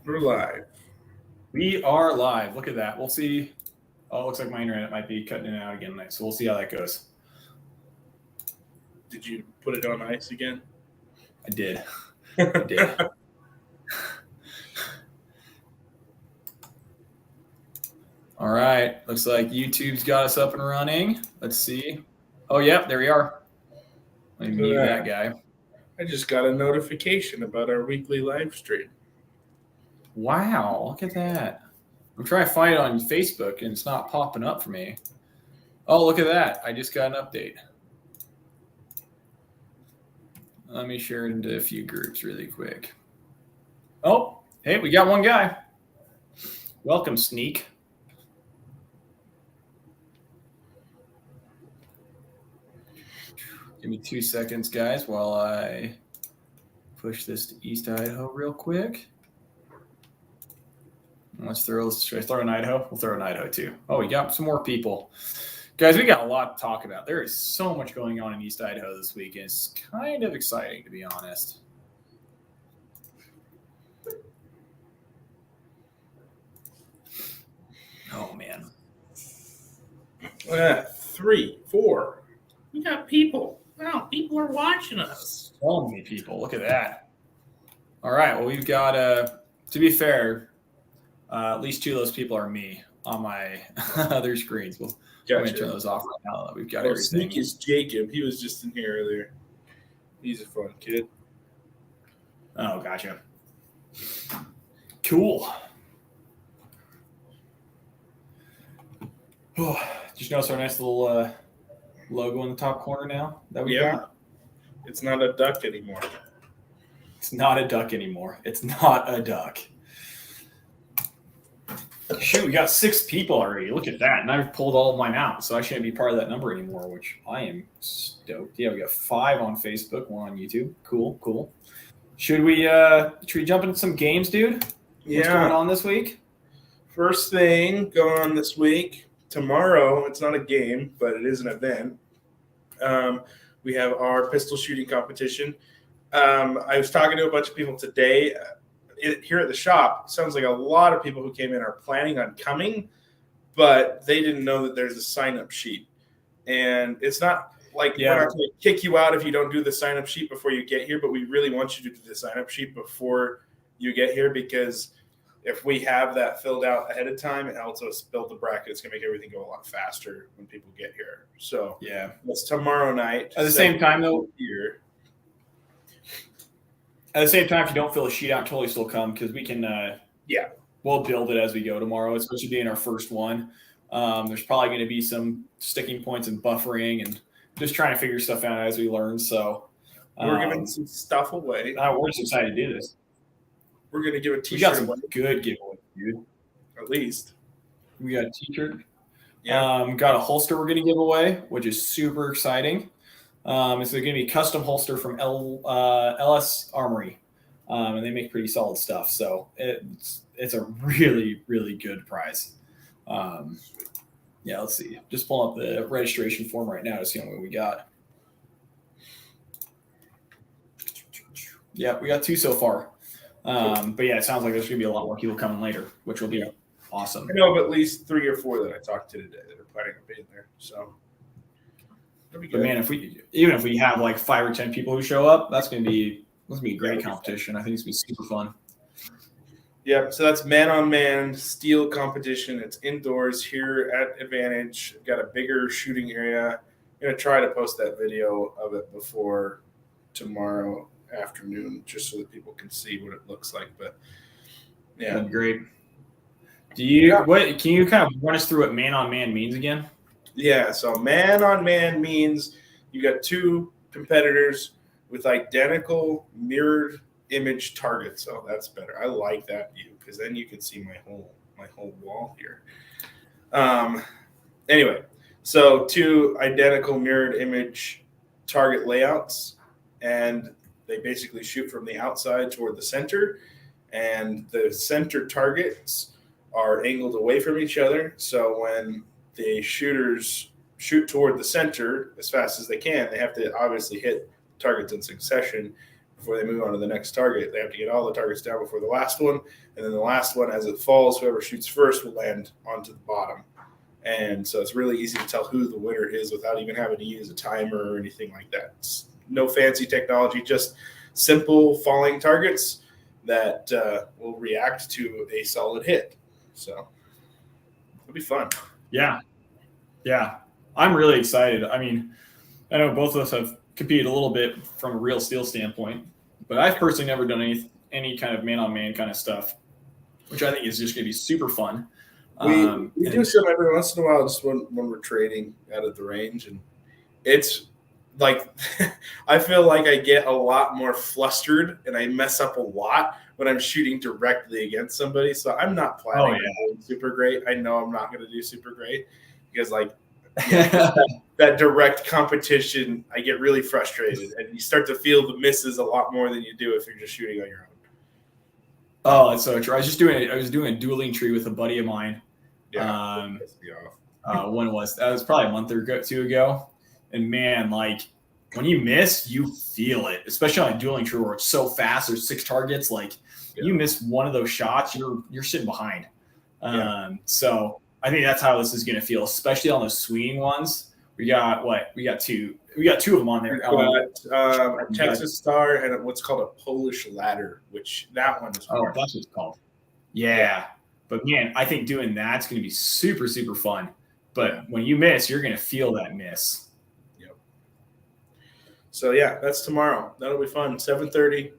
We're live. We are live. Look at that. We'll see. Oh, it looks like my internet might be cutting in and out again tonight, so we'll see how that goes. Did you put it on ice again? I did. I did. All right. Looks like YouTube's got us up and running. Let's see. Oh, yep. There we are. Let me mute that guy. I just got a notification about our weekly live stream. Wow. Look at that. I'm trying to find it on Facebook, and it's not popping up for me. Oh, look at that. I just got an update. Let me share it into a few groups really quick. Oh, hey, we got one guy. Welcome, Sneak. Give me 2 seconds, guys, while I push this to East Idaho real quick. Should I throw in Idaho? We'll throw in Idaho too. Oh, we got some more people. Guys, we got a lot to talk about. There is so much going on in East Idaho this week. It's kind of exciting, to be honest. Oh, man. 3, 4. We got people. Wow, people are watching us. So many people. Look at that. All right. Well, we've got, to be fair, at least 2 of those people are me on my other screens. I'm going to turn those off right now. We've got everything. Sneak is Jacob. He was just in here earlier. He's a fun kid. Oh, gotcha. Cool. Oh, did you notice our nice little logo in the top corner now that we got? It's not a duck anymore. It's not a duck anymore. It's not a duck. Shoot, we got 6 people already. Look at that. And I've pulled all of mine out, so I shouldn't be part of that number anymore, which I am stoked. Yeah, we got 5 on Facebook, 1 on YouTube. Cool. Should we jump into some games, dude? What's going on this week? First thing going on this week, tomorrow, it's not a game, but it is an event. We have our pistol shooting competition. I was talking to a bunch of people today. Here at the shop, sounds like a lot of people who came in are planning on coming, but they didn't know that there's a sign-up sheet. And it's not like we're not going to kick you out if you don't do the sign-up sheet before you get here, but we really want you to do the sign-up sheet before you get here, because if we have that filled out ahead of time, it helps us build the bracket. It's going to make everything go a lot faster when people get here. So yeah, it's tomorrow night. At the same time, though, at the same time, if you don't fill a sheet out, totally still come, because we can. We'll build it as we go tomorrow, especially being our first one. There's probably going to be some sticking points and buffering, and just trying to figure stuff out as we learn. So we're giving some stuff away. We're just excited to do this. We're going to give a T-shirt. We got some good giveaways, dude. At least we got a T-shirt. Yeah. Got a holster we're going to give away, which is super exciting. It's going to be a custom holster from LS Armory, and they make pretty solid stuff. So it's a really, really good prize. Let's see. Just pulling up the registration form right now to see what we got. Yeah, we got 2 so far. But yeah, it sounds like there's going to be a lot more people coming later, which will be awesome. I know of at least 3 or 4 that I talked to today that are planning on being there. So. But man, if we have like 5 or 10 people who show up, that's gonna be a great competition. I think it's gonna be super fun. Yeah, so that's man-on-man steel competition. It's indoors here at Advantage. Got a bigger shooting area. I'm gonna try to post that video of it before tomorrow afternoon, just so that people can see what it looks like. But yeah, that'd be great. Can you kind of run us through what man-on-man means again? Yeah, so man-on-man means you got 2 competitors with identical mirrored image targets. Oh, that's better. I like that view, because then you can see my whole wall here. Anyway, so 2 identical mirrored image target layouts, and they basically shoot from the outside toward the center, and the center targets are angled away from each other. So when the shooters shoot toward the center as fast as they can, they have to obviously hit targets in succession. before they move on to the next target. They have to get all the targets down before the last one, and then the last one, as it falls, whoever shoots first will land onto the bottom. And so it's really easy to tell who the winner is without even having to use a timer or anything like that. It's no fancy technology, just simple falling targets that will react to a solid hit. So it'll be fun. Yeah. I'm really excited. I mean, I know both of us have competed a little bit from a real steel standpoint, but I've personally never done any kind of man-on-man kind of stuff, which I think is just going to be super fun. We do some every once in a while, just when we're training out at the range, and it's like I feel like I get a lot more flustered and I mess up a lot when I'm shooting directly against somebody. So I'm not planning on doing super great. I know I'm not going to do super great because that direct competition, I get really frustrated, and you start to feel the misses a lot more than you do if you're just shooting on your own. Oh, that's so true. I was doing a dueling tree with a buddy of mine. Yeah. When was that? Was probably a month or two ago. And man, like when you miss, you feel it, especially on a dueling tree where it's so fast. There's 6 targets. Like you miss one of those shots, you're sitting behind. So I think that's how this is going to feel, especially on those swinging ones. We got two of them on there. We got a Texas Star and what's called a Polish ladder, which that one is hard. Oh, that's what it's called. Yeah. But man, I think doing that's going to be super, super fun. But when you miss, you're going to feel that miss. Yep. So yeah, that's tomorrow. That'll be fun. 7:30.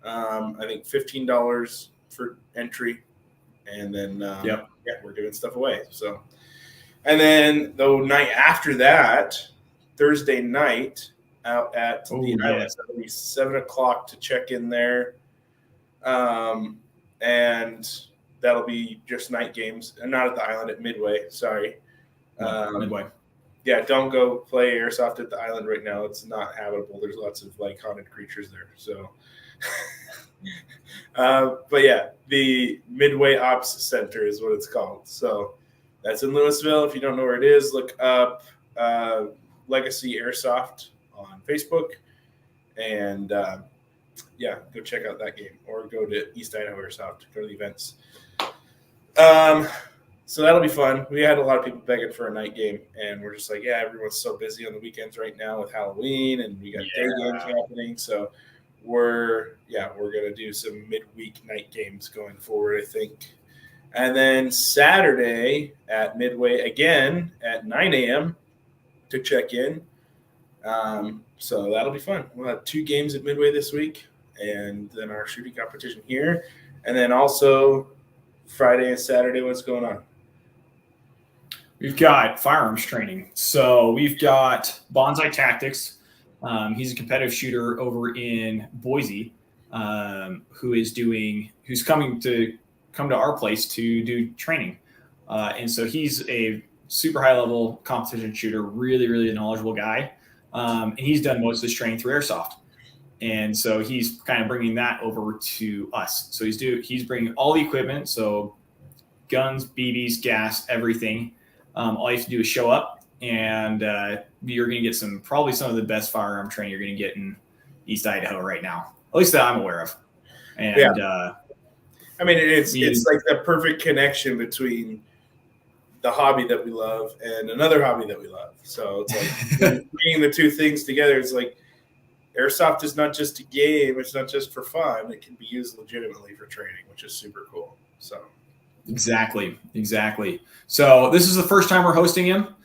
I think $15 for entry, and then we're giving stuff away. So, and then the night after that, Thursday night, out at the island, it'll be 7:00 to check in there, and that'll be just night games, and not at the island, at Midway. Sorry, Midway. Yeah, don't go play airsoft at the island right now. It's not habitable. There's lots of like haunted creatures there. So, but yeah, the Midway Ops Center is what it's called. So that's in Louisville. If you don't know where it is, look up Legacy Airsoft on Facebook, and go check out that game, or go to East Idaho Airsoft. Go to the events. So that'll be fun. We had a lot of people begging for a night game, and we're just like, everyone's so busy on the weekends right now with Halloween, and we got day games happening. So we're gonna do some midweek night games going forward, I think. And then Saturday at Midway again at 9 a.m. to check in. So that'll be fun. We'll have 2 games at Midway this week, and then our shooting competition here, and then also Friday and Saturday. What's going on? We've got firearms training. So we've got Bonsai Tactics. He's a competitive shooter over in Boise, who's coming to our place to do training. And so he's a super high level competition shooter, really, really knowledgeable guy. And he's done most of his training through Airsoft. And so he's kind of bringing that over to us. So he's bringing all the equipment. So guns, BBs, gas, everything. All you have to do is show up, and you're going to get probably some of the best firearm training you're going to get in East Idaho right now, at least that I'm aware of. And I mean, it's like the perfect connection between the hobby that we love and another hobby that we love. So it's like bringing the two things together. It's like Airsoft is not just a game. It's not just for fun. It can be used legitimately for training, which is super cool. So. Exactly. So this is the first time we're hosting him.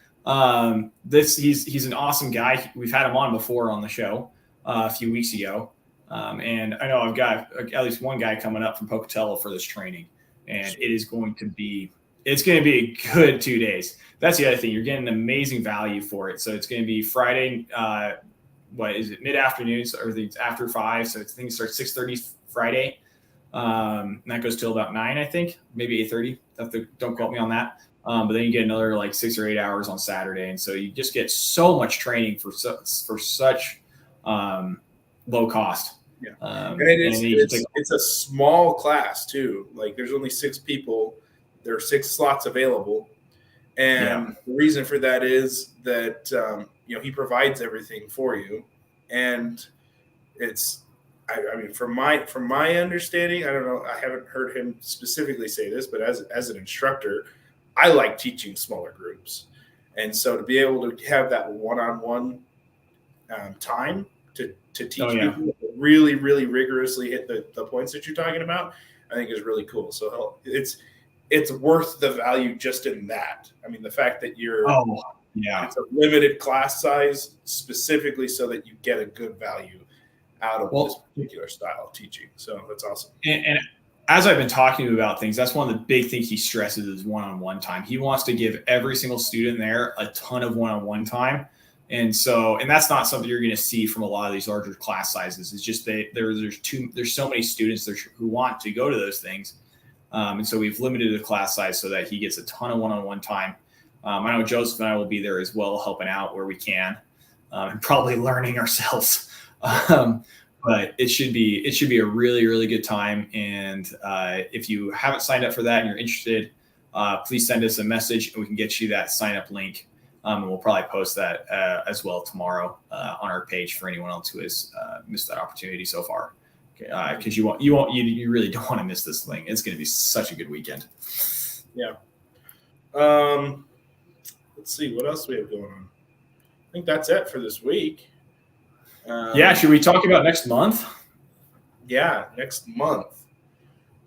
He's an awesome guy. We've had him on before on the show a few weeks ago. And I know I've got at least one guy coming up from Pocatello for this training, and it's going to be a good 2 days. That's the other thing. You're getting amazing value for it. So it's going to be Friday. What is it? Mid-afternoon, or it's after 5. So I think it starts 6:30 Friday. And that goes till about 9, I think, maybe 8:30. Don't quote me on that. But then you get another like 6 or 8 hours on Saturday, and so you just get so much training for such low cost. Yeah, and it's a small class too. Like there's only 6 people. There are 6 slots available, and the reason for that is that he provides everything for you, and it's I mean, from my understanding, I don't know. I haven't heard him specifically say this, but as an instructor, I like teaching smaller groups, and so to be able to have that one-on-one time to teach people really, really rigorously hit the points that you're talking about, I think is really cool. So it's worth the value just in that. I mean, the fact that it's a limited class size specifically so that you get a good value out of this particular style of teaching. So that's awesome. And as I've been talking to you about things, that's one of the big things he stresses is one-on-one time. He wants to give every single student there a ton of one-on-one time. And that's not something you're going to see from a lot of these larger class sizes. It's just there's so many students who want to go to those things. And so we've limited the class size so that he gets a ton of one-on-one time. I know Joseph and I will be there as well, helping out where we can, and probably learning ourselves. But it should be a really, really good time. And if you haven't signed up for that and you're interested, please send us a message and we can get you that sign up link. And we'll probably post that as well tomorrow on our page for anyone else who has missed that opportunity so far. Because you really don't want to miss this thing. It's going to be such a good weekend. Yeah. Let's see what else we have going on. I think that's it for this week. Should we talk about next month? Yeah, next month.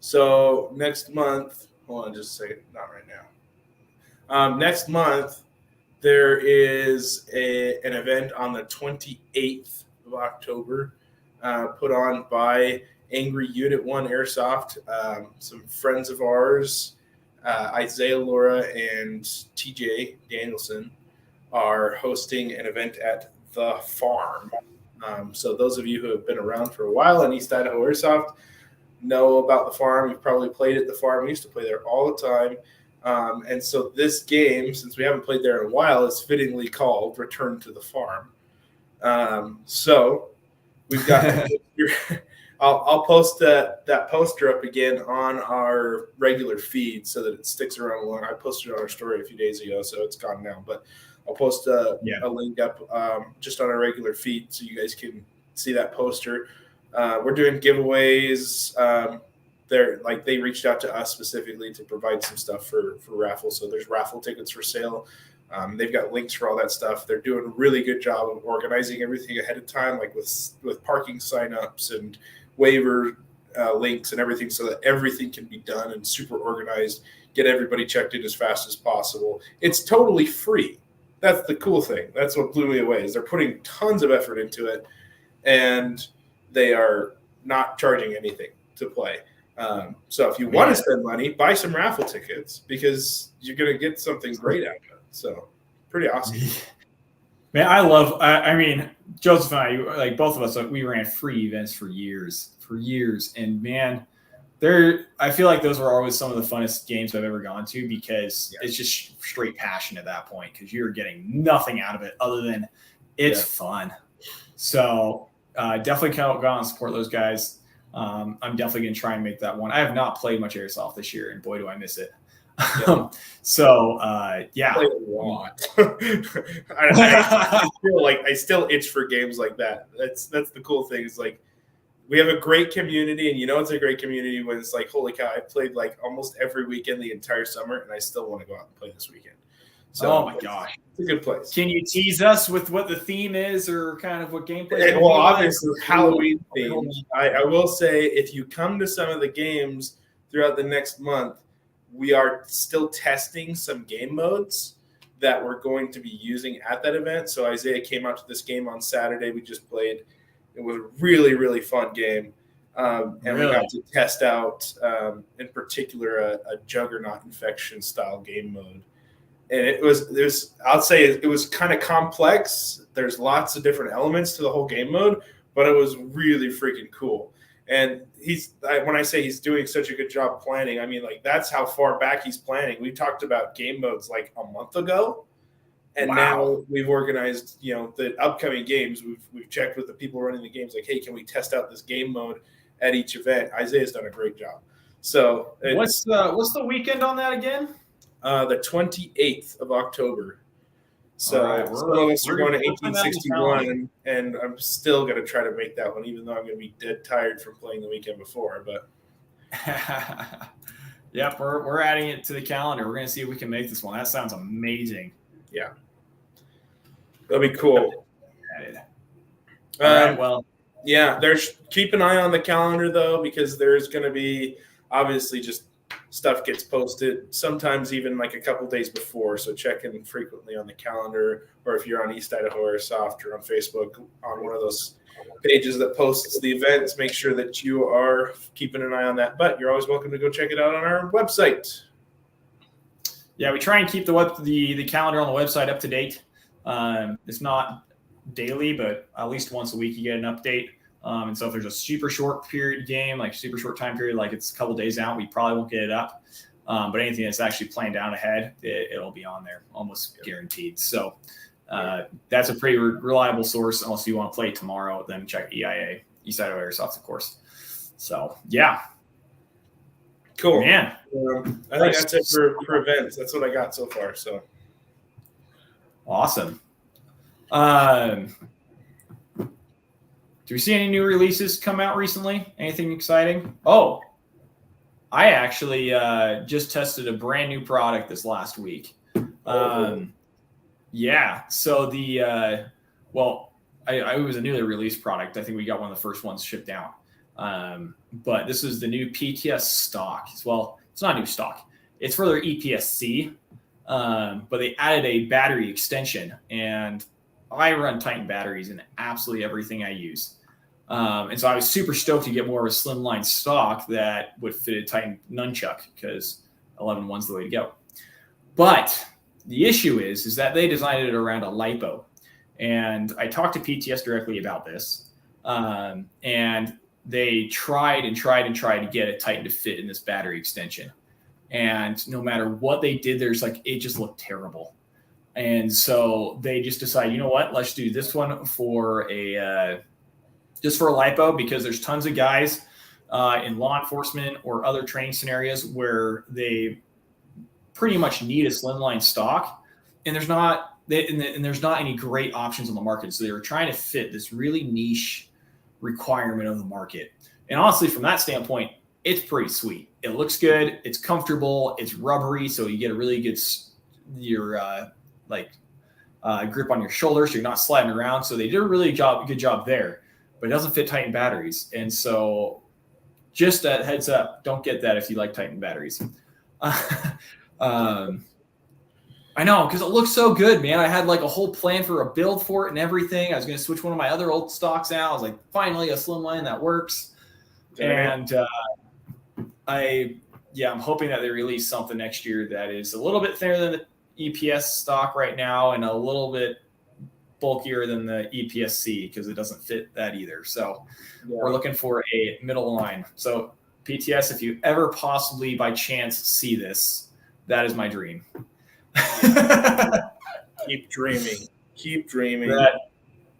So next month, hold on just a second, not right now. Next month, there is an event on the 28th of October put on by Angry Unit 1 Airsoft. Some friends of ours, Isaiah Laura and TJ Danielson, are hosting an event at The Farm. So those of you who have been around for a while in East Idaho Airsoft know about The Farm. You've probably played at The Farm. We used to play there all the time. And so this game, since we haven't played there in a while, is fittingly called Return to the Farm. So we've got I'll post that poster up again on our regular feed so that it sticks around long. I posted it on our story a few days ago, so it's gone now. But I'll post a link up just on our regular feed so you guys can see that poster. We're doing giveaways. They reached out to us specifically to provide some stuff for raffle. So there's raffle tickets for sale. They've got links for all that stuff. They're doing a really good job of organizing everything ahead of time, like with parking signups and waiver links and everything, so that everything can be done and super organized. Get everybody checked in as fast as possible. It's totally free. That's the cool thing. That's what blew me away is they're putting tons of effort into it, and they are not charging anything to play. So if you want to spend money, buy some raffle tickets because you're going to get something great out of it. So pretty awesome. Man, I mean, Joseph and I, like both of us, we ran free events for years. And man, I feel like those were always some of the funnest games I've ever gone to because it's just straight passion at that point because you're getting nothing out of it other than it's fun. So definitely go out and support those guys. I'm definitely going to try and make that one. I have not played much Airsoft this year, and boy, do I miss it. Yeah. Played a lot. I feel like I still itch for games like that. That's the cool thing. Is like we have a great community, and it's a great community when it's like, holy cow, I played like almost every weekend the entire summer, and I still want to go out and play this weekend. So, oh my gosh, it's a good place. Can you tease us with what the theme is, or kind of what gameplay? Well, obviously Halloween themed. I will say, if you come to some of the games throughout the next month, we are still testing some game modes that we're going to be using at that event. So Isaiah came out to this game on Saturday. We just played. It was a really, really fun game. And we got to test out, in particular, a Juggernaut infection style game mode. And it was kind of complex. There's lots of different elements to the whole game mode, but it was really freaking cool. And when I say he's doing such a good job planning, I mean, like, that's how far back he's planning. We talked about game modes like a month ago, and now we've organized, the upcoming games. We've checked with the people running the games, like, hey, can we test out this game mode at each event? Isaiah's done a great job. So what's the weekend on that again? The 28th of October. So All right, some of us are going to we're putting that on the calendar. 1861, and I'm still going to try to make that one, even though I'm going to be dead tired from playing the weekend before. But yep, we're adding it to the calendar. We're going to see if we can make this one. That sounds amazing. Yeah, that'll be cool. All right, well, yeah, keep an eye on the calendar though, because there's going to be obviously just stuff gets posted sometimes even like a couple days before. So check in frequently on the calendar, or if you're on East Idaho Airsoft or on Facebook on one of those pages that posts the events, make sure that you are keeping an eye on that. But you're always welcome to go check it out on our website. Yeah, we try and keep the calendar on the website up to date. It's not daily, but at least once a week you get an update. And so if there's a super short period game, like super short time period, like it's a couple days out, we probably won't get it up. But anything that's actually planned down ahead, it'll be on there, almost guaranteed. So that's a pretty reliable source. Unless you want to play tomorrow, then check EIA, East Idaho Airsoft, of course. So yeah, cool, man. I think that's it for events. That's what I got so far. So awesome. Do we see any new releases come out recently? Anything exciting? Oh, I actually just tested a brand new product this last week. Yeah, so it was a newly released product. I think we got one of the first ones shipped out. But this is the new PTS stock. Well, it's not new stock. It's for their EPSC, but they added a battery extension, and I run Titan batteries in absolutely everything I use. And so I was super stoked to get more of a slimline stock that would fit a Titan nunchuck, because 11-1's the way to go. But the issue is that they designed it around a LiPo. And I talked to PTS directly about this. And they tried to get a Titan to fit in this battery extension. And no matter what they did, it just looked terrible. And so they just decided, you know what, let's do this one for a LiPo, because there's tons of guys in law enforcement or other training scenarios where they pretty much need a slimline stock, and there's not any great options on the market. So they were trying to fit this really niche requirement of the market. And honestly, from that standpoint, it's pretty sweet. It looks good. It's comfortable. It's rubbery, so you get a really good grip on your shoulder, so you're not sliding around. So they did a really good job there. But it doesn't fit Titan batteries. And so just a heads up, don't get that if you like Titan batteries. I know, because it looks so good, man. I had like a whole plan for a build for it and everything. I was going to switch one of my other old stocks out. I was like, finally, a slimline that works. And I'm hoping that they release something next year that is a little bit thinner than the EPS stock right now and a little bit bulkier than the EPSC, because it doesn't fit that either. So we're looking for a middle line. So PTS, if you ever possibly by chance see this, that is my dream. Keep dreaming.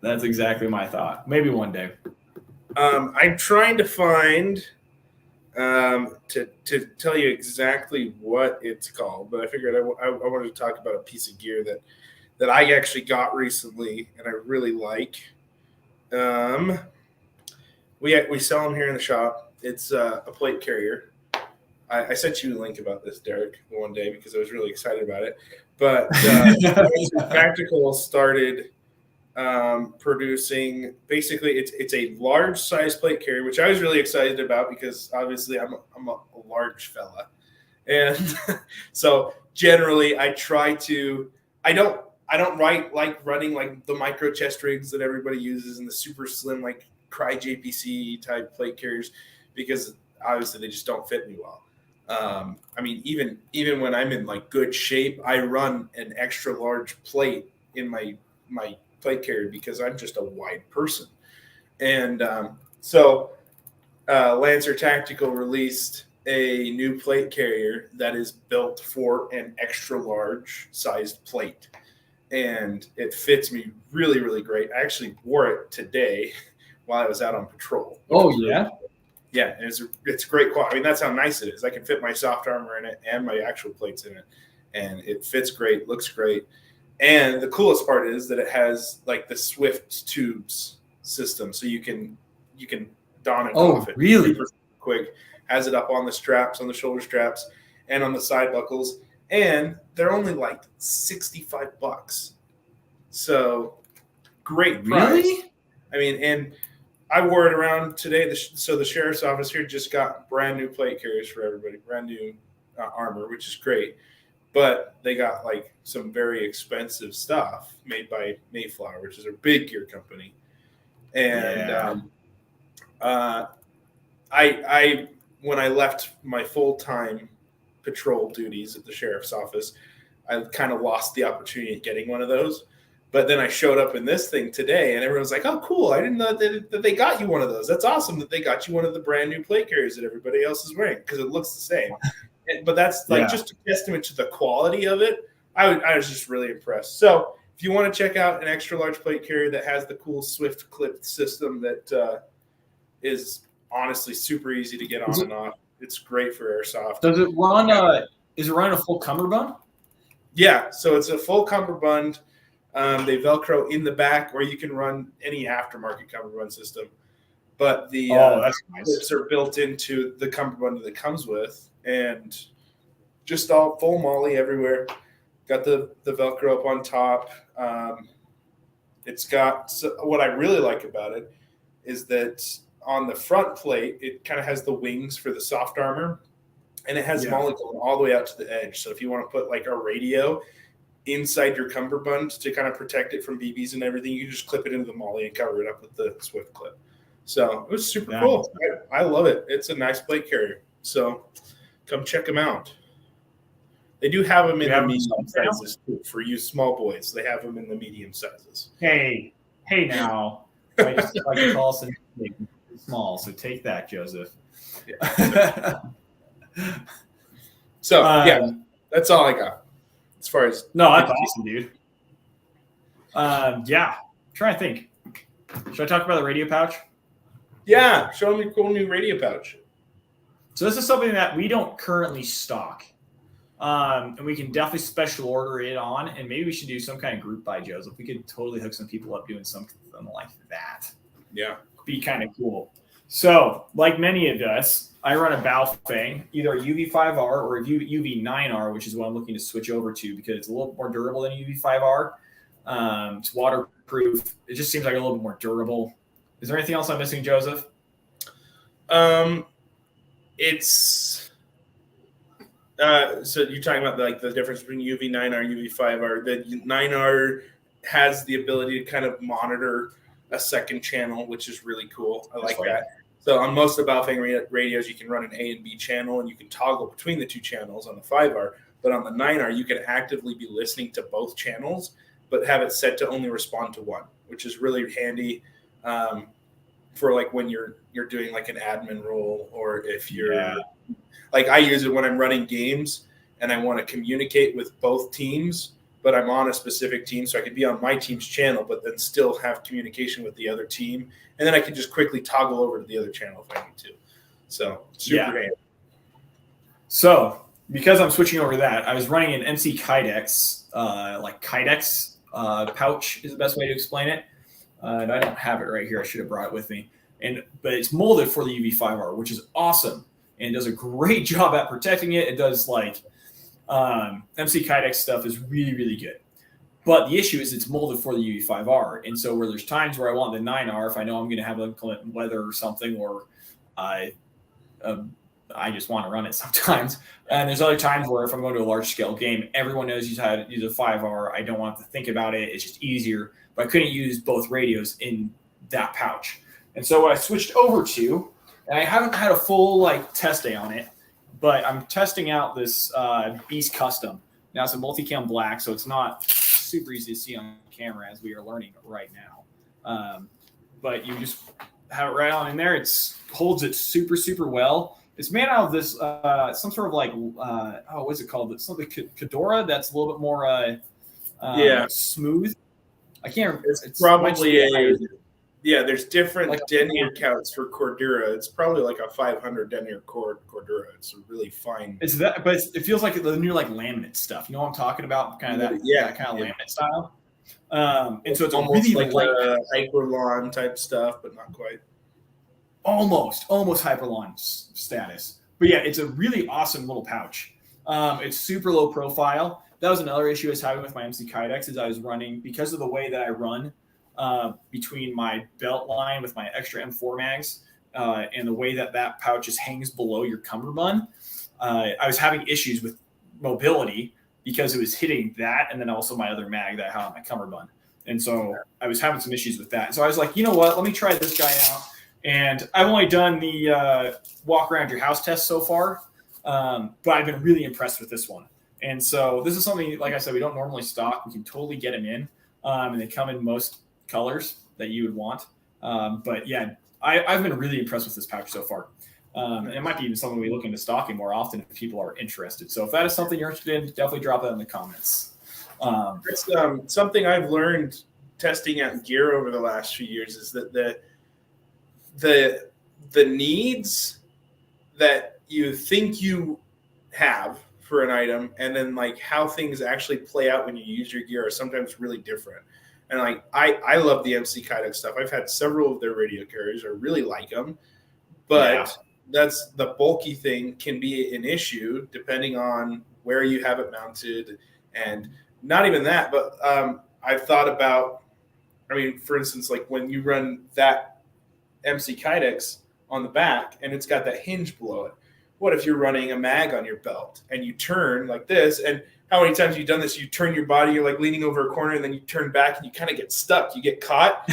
That's exactly my thought. Maybe one day. I'm trying to find to tell you exactly what it's called, but I figured I wanted to talk about a piece of gear that I actually got recently and I really like. We sell them here in the shop. It's a plate carrier. I sent you a link about this, Derek, one day because I was really excited about it. But Tactical started producing. Basically, it's a large size plate carrier, which I was really excited about because obviously I'm a large fella, and so generally I don't like running like the micro chest rigs that everybody uses and the super slim like Cry JPC type plate carriers, because obviously they just don't fit me well. I mean, even when I'm in like good shape, I run an extra large plate in my plate carrier because I'm just a wide person. And so Lancer Tactical released a new plate carrier that is built for an extra large sized plate. And it fits me really, really great. I actually wore it today while I was out on patrol. Oh, yeah? Yeah, and it's great quality. I mean, that's how nice it is. I can fit my soft armor in it and my actual plates in it, and it fits great, looks great. And the coolest part is that it has like the Swift tubes system, so you can don it off it really super quick. Has it up on the straps, on the shoulder straps, and on the side buckles, and they're only like $65. So great price. Really? I mean, and I wore it around today. So the sheriff's office here just got brand new plate carriers for everybody, brand new armor, which is great. But they got like some very expensive stuff made by Mayflower, which is a big gear company. And I when I left my full-time patrol duties at the sheriff's office, I kind of lost the opportunity of getting one of those. But then I showed up in this thing today, and everyone was like, "Oh, cool! I didn't know that they got you one of those. That's awesome that they got you one of the brand new plate carriers that everybody else is wearing because it looks the same." But that's like just a testament to the quality of it. I was just really impressed. So if you want to check out an extra large plate carrier that has the cool Swift clip system that is honestly super easy to get on and off, it's great for airsoft. Does it run? Is it running a full cummerbund? Yeah, so it's a full cummerbund. They Velcro in the back, or you can run any aftermarket cummerbund system. But the clips are built into the cummerbund that it comes with, and just all full molly everywhere. Got the Velcro up on top. It's got what I really like about it is that on the front plate, it kind of has the wings for the soft armor, and it has molly going all the way out to the edge. So if you want to put like a radio inside your cummerbund to kind of protect it from BBs and everything, you can just clip it into the molly and cover it up with the Swift clip. So it was super cool. I love it. It's a nice plate carrier. So come check them out. They do have them in the medium sizes too, for you small boys. They have them in the medium sizes. Hey now. I just like to call some small, so take that, Joseph. Yeah. So that's all I got. As far as that's awesome, dude. Trying to think. Should I talk about the radio pouch? Yeah, show me a cool new radio pouch. So this is something that we don't currently stock, and we can definitely special order it on. And maybe we should do some kind of group buy, Joseph. We could totally hook some people up doing something like that. Yeah, be kind of cool. So, like many of us, I run a Baofeng, either a UV5R or a UV9R, which is what I'm looking to switch over to because it's a little more durable than a UV5R. It's waterproof. It just seems like a little bit more durable. Is there anything else I'm missing, Joseph? It's so you're talking about like the difference between UV9R and UV5R. The 9R has the ability to kind of monitor a second channel, which is really cool. I like that. So on most of the Baofeng radios, you can run an A and B channel, and you can toggle between the two channels on the 5R. But on the 9R, you can actively be listening to both channels, but have it set to only respond to one, which is really handy for like when you're doing like an admin role, or if you're like, I use it when I'm running games and I want to communicate with both teams, but I'm on a specific team, so I could be on my team's channel, but then still have communication with the other team. And then I can just quickly toggle over to the other channel if I need to. So super handy. So because I'm switching over to that, I was running an MC Kydex, like Kydex pouch is the best way to explain it. And I don't have it right here. I should have brought it with me. But it's molded for the UV5R, which is awesome. And it does a great job at protecting it. It does like MC Kydex stuff is really, really good. But the issue is it's molded for the UV5R. And so where there's times where I want the 9R, if I know I'm going to have inclement weather or something, or I just want to run it sometimes. And there's other times where if I'm going to a large scale game, everyone knows how to use a 5R. I don't want to think about it. It's just easier. But I couldn't use both radios in that pouch. And so what I switched over to, and I haven't had a full like test day on it, but I'm testing out this Beast Custom. Now it's a multicam black, so it's not super easy to see on camera as we are learning right now. But you just have it right on in there. It holds it super, super well. It's made out of this some sort of like what's it called? It's something Kedora that's a little bit more smooth. I can't. It's probably Yeah, there's different Like denier counts for Cordura. It's probably like a 500 denier Cordura. It's a really fine. It's that, but it feels like the new like laminate stuff. You know what I'm talking about? Kind of that kind of laminate style. And so it's almost a really like light, a Hyperlon type stuff, but not quite. almost Hyperlon status. But yeah, it's a really awesome little pouch. It's super low profile. That was another issue I was having with my MC Kydex, is I was running, because of the way that I run between my belt line with my extra M4 mags and the way that that pouch just hangs below your cummerbund. I was having issues with mobility because it was hitting that, and then also my other mag that I had on my cummerbund. And so I was having some issues with that. So I was like, you know what? Let me try this guy out. And I've only done the walk around your house test so far, but I've been really impressed with this one. And so this is something, like I said, we don't normally stock. We can totally get them in, and they come in most colors that you would want. But yeah, I've been really impressed with this pouch so far. It might be even something we look into stocking more often if people are interested. So if that is something you're interested in, definitely drop that in the comments. It's something I've learned testing out gear over the last few years, is that the needs that you think you have for an item, and then like how things actually play out when you use your gear, are sometimes really different. And like I love the MC Kydex stuff. I've had several of their radio carriers. I really like them, but that's the bulky thing can be an issue depending on where you have it mounted. And not even that, but I've thought about, I mean, for instance, like when you run that MC Kydex on the back and it's got that hinge below it, what if you're running a mag on your belt and you turn like this? And how many times have you done this? You turn your body, you're like leaning over a corner, and then you turn back and you kind of get stuck. You get caught.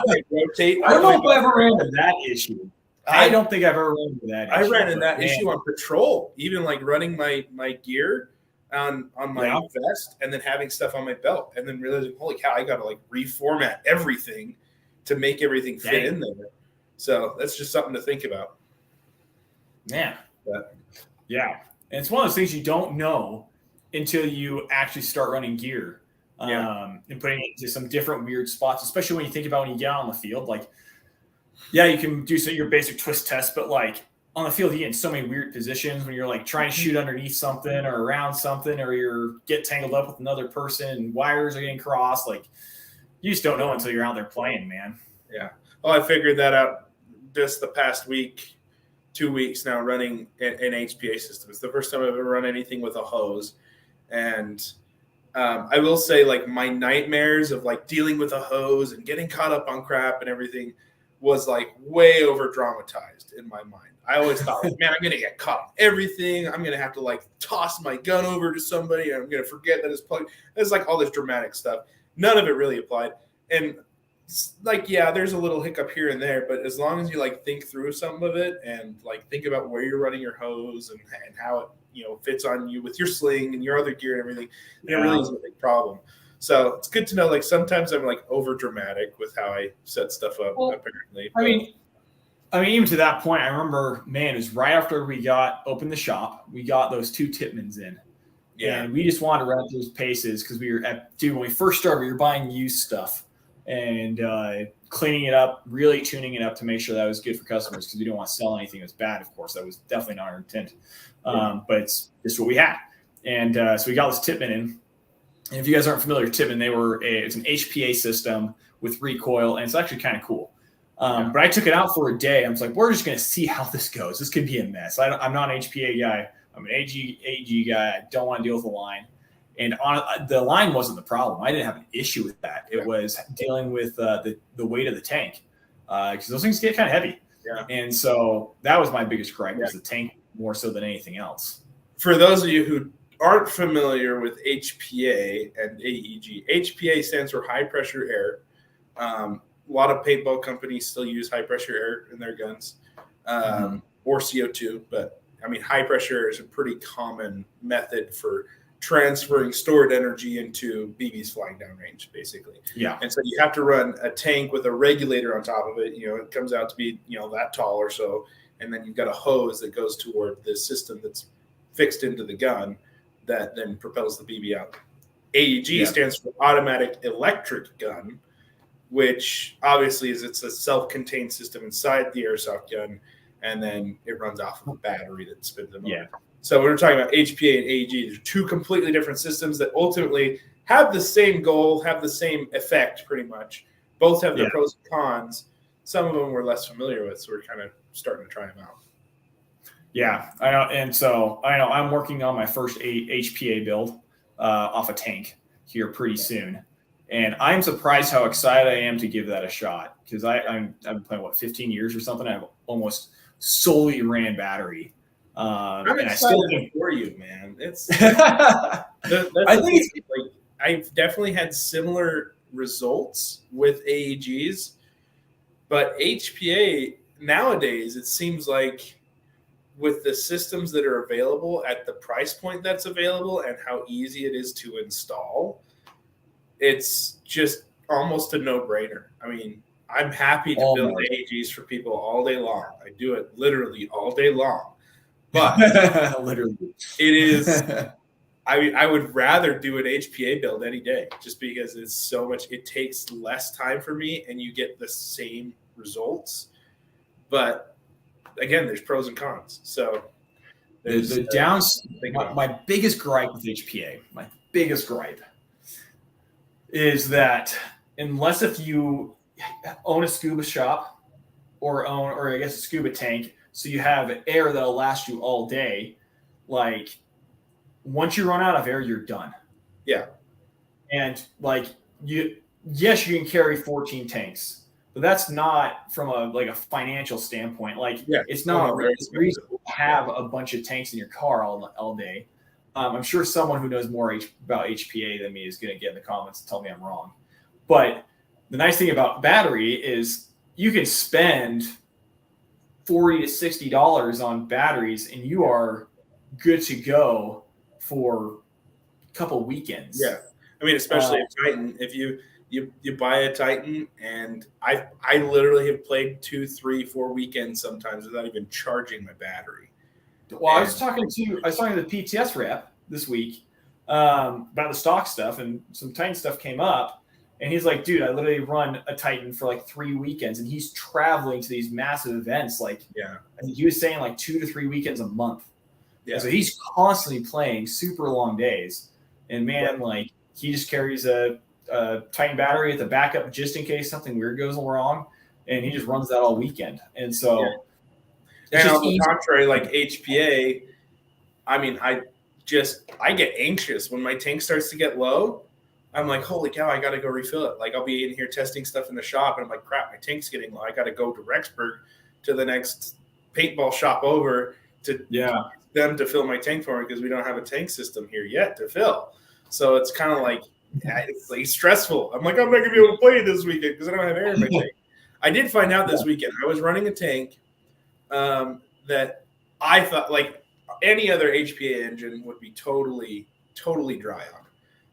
Like, rotate. I don't know if I ever ran into that issue. I don't think I've ever run into that issue. I ran into that issue on patrol, even like running my gear on my vest and then having stuff on my belt, and then realizing, holy cow, I got to like reformat everything to make everything fit in there. So that's just something to think about. Man. Yeah. And it's one of those things you don't know until you actually start running gear and putting it into some different weird spots, especially when you think about when you get out on the field. Like, yeah, you can do your basic twist test, but like on the field, you get in so many weird positions when you're like trying to shoot underneath something or around something, or you're get tangled up with another person and wires are getting crossed. Like, you just don't know until you're out there playing, man. Yeah. Oh, I figured that out just the past week. 2 weeks now running an HPA system. It's the first time I've ever run anything with a hose. And I will say, like, my nightmares of like dealing with a hose and getting caught up on crap and everything was like way over dramatized in my mind. I always thought, like, man, I'm going to get caught on everything. I'm going to have to like toss my gun over to somebody, and I'm going to forget that it's plugged. It's like all this dramatic stuff. None of it really applied. And like, yeah, there's a little hiccup here and there, but as long as you like think through some of it and like think about where you're running your hose and how it, you know, fits on you with your sling and your other gear and everything, it really isn't a big problem. So it's good to know, like, sometimes I'm like over dramatic with how I set stuff up, apparently. I mean, even to that point, I remember, man, it was right after we opened the shop, we got those 2 Tippmanns in. Yeah. And we just wanted to run up those paces because we were when we first started, we were buying used stuff and cleaning it up, really tuning it up to make sure that was good for customers, because we didn't want to sell anything that was bad, of course. That was definitely not our intent. But it's just what we had. And so we got this Tippmann in. And if you guys aren't familiar with Tippmann, it's an HPA system with recoil, and it's actually kind of cool. But I took it out for a day. I was like, we're just going to see how this goes. This could be a mess. I'm not an HPA guy. I'm an AG guy. I don't want to deal with the line. And the line wasn't the problem. I didn't have an issue with that. It was dealing with the weight of the tank, because those things get kind of heavy. Yeah. And so that was my biggest gripe, was the tank more so than anything else. For those of you who aren't familiar with HPA and AEG, HPA stands for high pressure air. A lot of paintball companies still use high pressure air in their guns, or CO2. But I mean, high pressure air is a pretty common method for transferring stored energy into BBs flying downrange, basically. Yeah. And so you have to run a tank with a regulator on top of it. You know, it comes out to be, you know, that tall or so. And then you've got a hose that goes toward the system that's fixed into the gun that then propels the BB out. AEG stands for automatic electric gun. which obviously it's a self-contained system inside the airsoft gun, and then it runs off of a battery that spins the motor. Yeah. So when we're talking about HPA and AEG, they're two completely different systems that ultimately have the same goal, have the same effect pretty much. Both have their pros and cons. Some of them we're less familiar with, so we're kind of starting to try them out. Yeah, I know. And so I know I'm working on my first HPA build off a tank here pretty soon. And I'm surprised how excited I am to give that a shot, because I've been playing, 15 years or something. I've almost solely ran battery. I'm and excited for you, man. It's I think it's like I've definitely had similar results with AEGs, but HPA nowadays, it seems like with the systems that are available at the price point that's available and how easy it is to install, it's just almost a no-brainer. I mean, I'm happy to build AEGs for people all day long. I do it literally all day long. But literally, it is. I would rather do an HPA build any day, just because it's so much. It takes less time for me, and you get the same results. But again, there's pros and cons. So there's the downs. My biggest gripe with HPA, my biggest gripe, is that unless if you own a scuba shop or I guess a scuba tank, so you have air that'll last you all day, like once you run out of air, you're done. Yeah. And you can carry 14 tanks, but that's not from a financial standpoint. It's not reasonable to have a bunch of tanks in your car all day. I'm sure someone who knows more about HPA than me is going to get in the comments and tell me I'm wrong. But the nice thing about battery is you can spend $40 to $60 on batteries, and you are good to go for a couple weekends. Yeah, I mean, especially a Titan. If you buy a Titan, and I literally have played 2, 3, 4 weekends sometimes without even charging my battery. Well, I was talking to the PTS rep this week about the stock stuff, and some Titan stuff came up. And he's like, dude, I literally run a Titan for 3 weekends, and he's traveling to these massive events. I think he was saying 2 to 3 weekends a month. Yeah. And so he's constantly playing super long days. And man, he just carries a Titan battery at the backup just in case something weird goes wrong. And he just runs that all weekend. And so, and on the contrary, HPA, I mean, I get anxious when my tank starts to get low. I'm like, holy cow, I got to go refill it. I'll be in here testing stuff in the shop, and I'm like, crap, my tank's getting low. I got to go to Rexburg to the next paintball shop over to them to fill my tank for me, because we don't have a tank system here yet to fill. So it's kind of it's stressful. I'm like, I'm not going to be able to play this weekend because I don't have air in my tank. I did find out this weekend I was running a tank that I thought any other HPA engine would be totally dry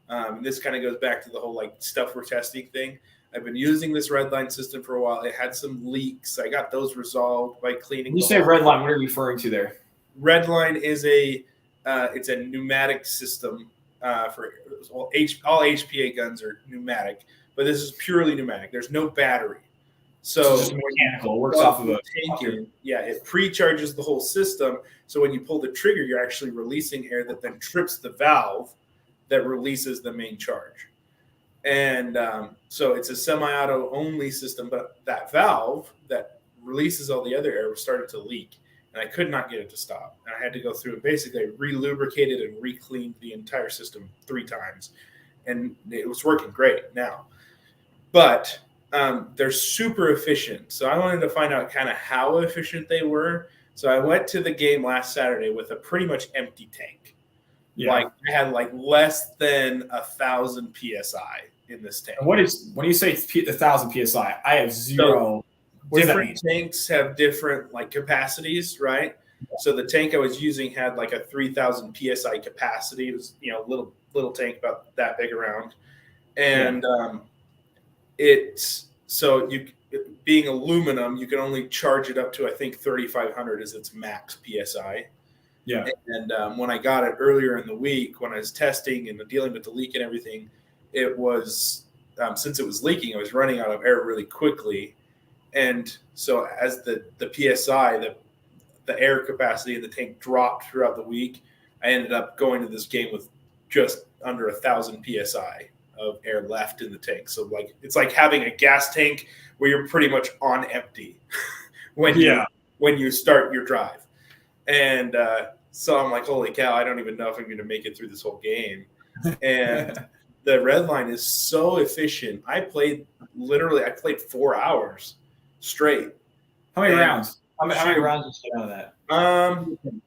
on. This kind of goes back to the whole stuff we're testing thing. I've been using this Redline system for a while. It had some leaks. I got those resolved by cleaning. When you say Redline, what are you referring to there? Redline is it's a pneumatic system for all HPA guns are pneumatic, but this is purely pneumatic. There's no battery, so it's just mechanical. It works off of a tank. Yeah, it pre-charges the whole system. So when you pull the trigger, you're actually releasing air that then trips the valve that releases the main charge. And so it's a semi-auto only system, but that valve that releases all the other air started to leak, and I could not get it to stop. And I had to go through and basically re-lubricated and re-cleaned the entire system 3 times. And it was working great now. But they're super efficient. So I wanted to find out kind of how efficient they were. So I went to the game last Saturday with a pretty much empty tank. Yeah. I had less than 1,000 PSI in this tank. And when you say 1,000 PSI, I have zero. So different tanks have different capacities, right? So the tank I was using had a 3,000 PSI capacity. It was little tank about that big around, and being aluminum, you can only charge it up to I think 3,500 is its max PSI. Yeah. And when I got it earlier in the week, when I was testing and dealing with the leak and everything, it was since it was leaking, I was running out of air really quickly. And so as the PSI, the air capacity in the tank dropped throughout the week, I ended up going to this game with just under 1,000 PSI of air left in the tank. So like it's like having a gas tank where you're pretty much on empty when you start your drive. And so I'm like, holy cow, I don't even know if I'm going to make it through this whole game. And the red line is so efficient. I played 4 hours straight. How many rounds? How many rounds did you get out of that?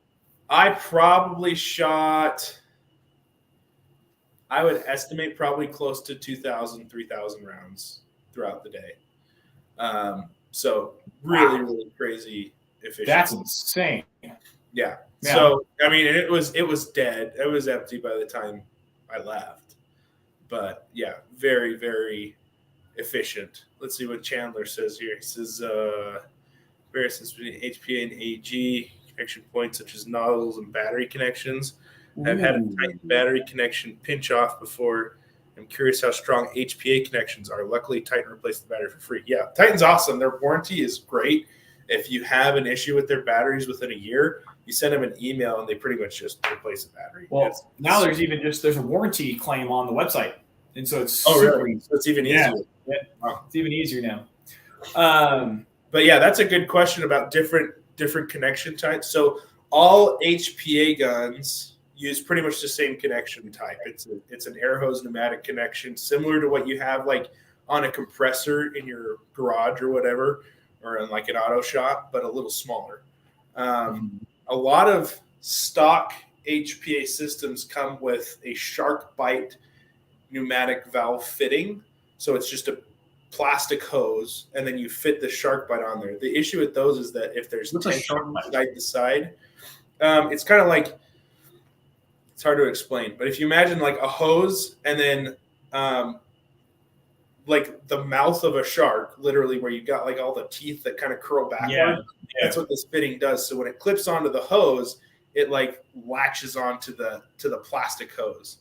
I probably shot, I would estimate probably close to 2,000, 3,000 rounds throughout the day. So really crazy efficient. That's insane. Yeah. So I mean, it was dead. It was empty by the time I left. But yeah, very, very efficient. Let's see what Chandler says here. He says variations between HPA and AG connection points such as nozzles and battery connections. I've had a Titan battery connection pinch off before. I'm curious how strong HPA connections are. Luckily, Titan replaced the battery for free. Yeah, Titan's awesome. Their warranty is great. If you have an issue with their batteries within a year, you send them an email and they pretty much just replace the battery. Well, now there's a warranty claim on the website, and so it's really? So it's even easier. Yeah. Wow. It's even easier now. But yeah, that's a good question about different connection types. So all HPA guns use pretty much the same connection type. It's an air hose pneumatic connection, similar to what you have like on a compressor in your garage or whatever, or in like an auto shop, but a little smaller. A lot of stock HPA systems come with a SharkBite pneumatic valve fitting. So it's just a plastic hose, and then you fit the SharkBite on there. The issue with those is that if there's tension side to side, it's kind of like, it's hard to explain, but if you imagine like a hose and then like the mouth of a shark, literally where you got like all the teeth that kind of curl backward, that's what this fitting does. So when it clips onto the hose, it like latches onto the plastic hose.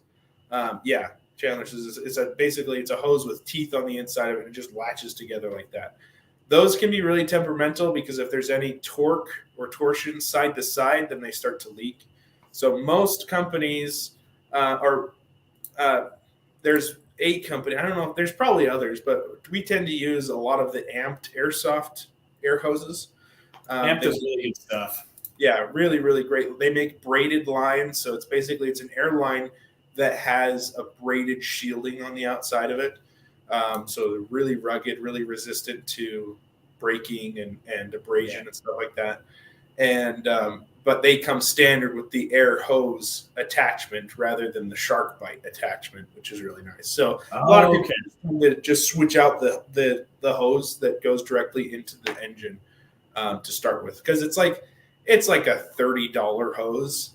Chandler says it's a hose with teeth on the inside of it, and it just latches together like that. Those can be really temperamental because if there's any torque or torsion side to side, then they start to leak. So most companies there's a company, I don't know if there's probably others, but we tend to use a lot of the Amped Airsoft air hoses. Amped is really good stuff. Yeah, really, really great. They make braided lines. So it's an air line that has a braided shielding on the outside of it. So they're really rugged, really resistant to breaking and abrasion and stuff like that. And but they come standard with the air hose attachment rather than the SharkBite attachment, which is really nice. So a lot of people tend to just switch out the hose that goes directly into the engine to start with, because it's like a $30 hose,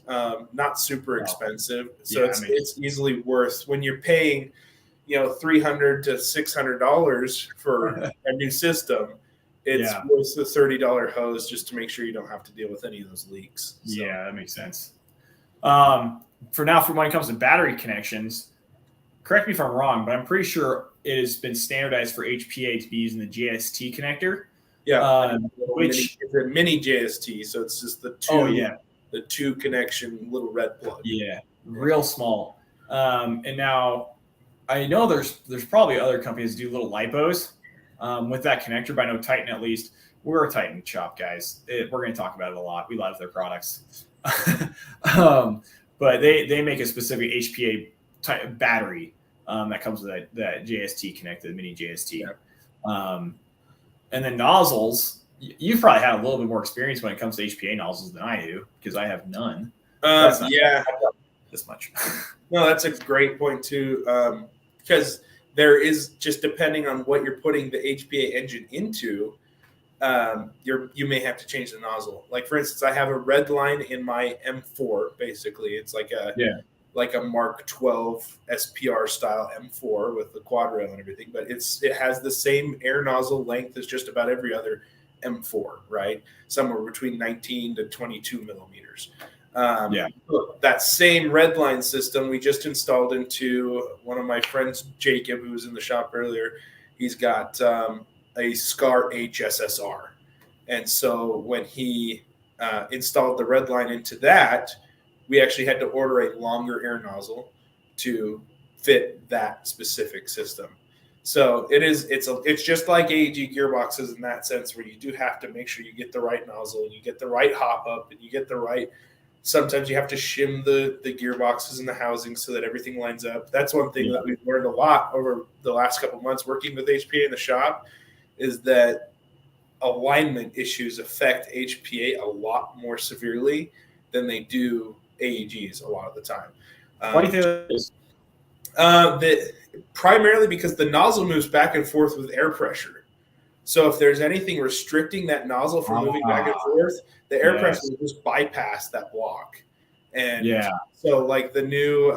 not super expensive. So it's easily worth, when you're paying, $300 to $600 for a new system. It's worth the $30 hose just to make sure you don't have to deal with any of those leaks. So. Yeah, that makes sense. For when it comes to battery connections, correct me if I'm wrong, but I'm pretty sure it has been standardized for HPA to be using the JST connector. Yeah, which is a mini JST, so it's just the two connection little red plug. Yeah, real small. And now I know there's probably other companies that do little lipos with that connector, but I know Titan, at least, we're a Titan shop, guys. We're going to talk about it a lot. We love their products. But they make a specific HPA type battery that comes with that JST connector, the mini JST. Yeah. And then nozzles, you've probably had a little bit more experience when it comes to HPA nozzles than I do, because I have none. This much. No, that's a great point too, because there is, just depending on what you're putting the HPA engine into, you may have to change the nozzle. Like for instance, I have a red line in my M4. Basically, it's like a Mark 12 SPR style M4 with the quad rail and everything, but it has the same air nozzle length as just about every other M4, right? Somewhere between 19 to 22 millimeters. Yeah. That same Redline system we just installed into one of my friends, Jacob, who was in the shop earlier. He's got a SCAR HSSR. And so when he installed the Redline into that, we actually had to order a longer air nozzle to fit that specific system. So it's just like AEG gearboxes in that sense, where you do have to make sure you get the right nozzle, and you get the right hop up, and you get the right. Sometimes you have to shim the gearboxes and the housing so that everything lines up. That's one thing that we've learned a lot over the last couple of months working with HPA in the shop, is that alignment issues affect HPA a lot more severely than they do AEGs a lot of the time. Why do you think that is? Primarily because the nozzle moves back and forth with air pressure. So if there's anything restricting that nozzle from moving back and forth, the air pressure will just bypass that block. And so like the new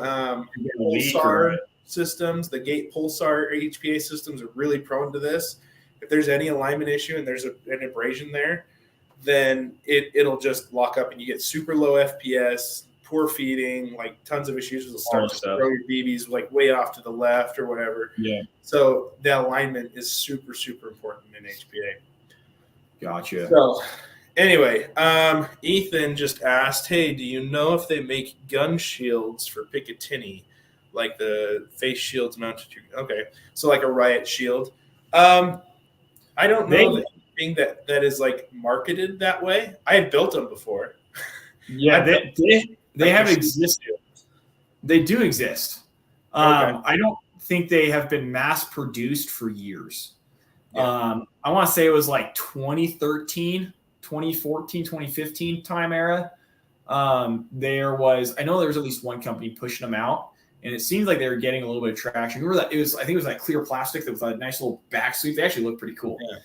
Pulsar systems, the Gate Pulsar HPA systems are really prone to this. If there's any alignment issue and there's an abrasion there, then it'll just lock up and you get super low FPS, poor feeding, like tons of issues. Will start to throw your BBs like way off to the left or whatever. Yeah. So the alignment is super, super important in HPA. Gotcha. So anyway, Ethan just asked, hey, do you know if they make gun shields for Picatinny, like the face shields mounted to? Okay, so like a riot shield. I don't know anything that is like marketed that way. I had built them before. Yeah, they have existed. They do exist. Okay. I don't think they have been mass produced for years. Yeah. I want to say it was like 2013, 2014, 2015 time era. I know there was at least one company pushing them out, and it seems like they were getting a little bit of traction. Remember that I think it was like clear plastic that was a nice little back suit. They actually look pretty cool. Yeah.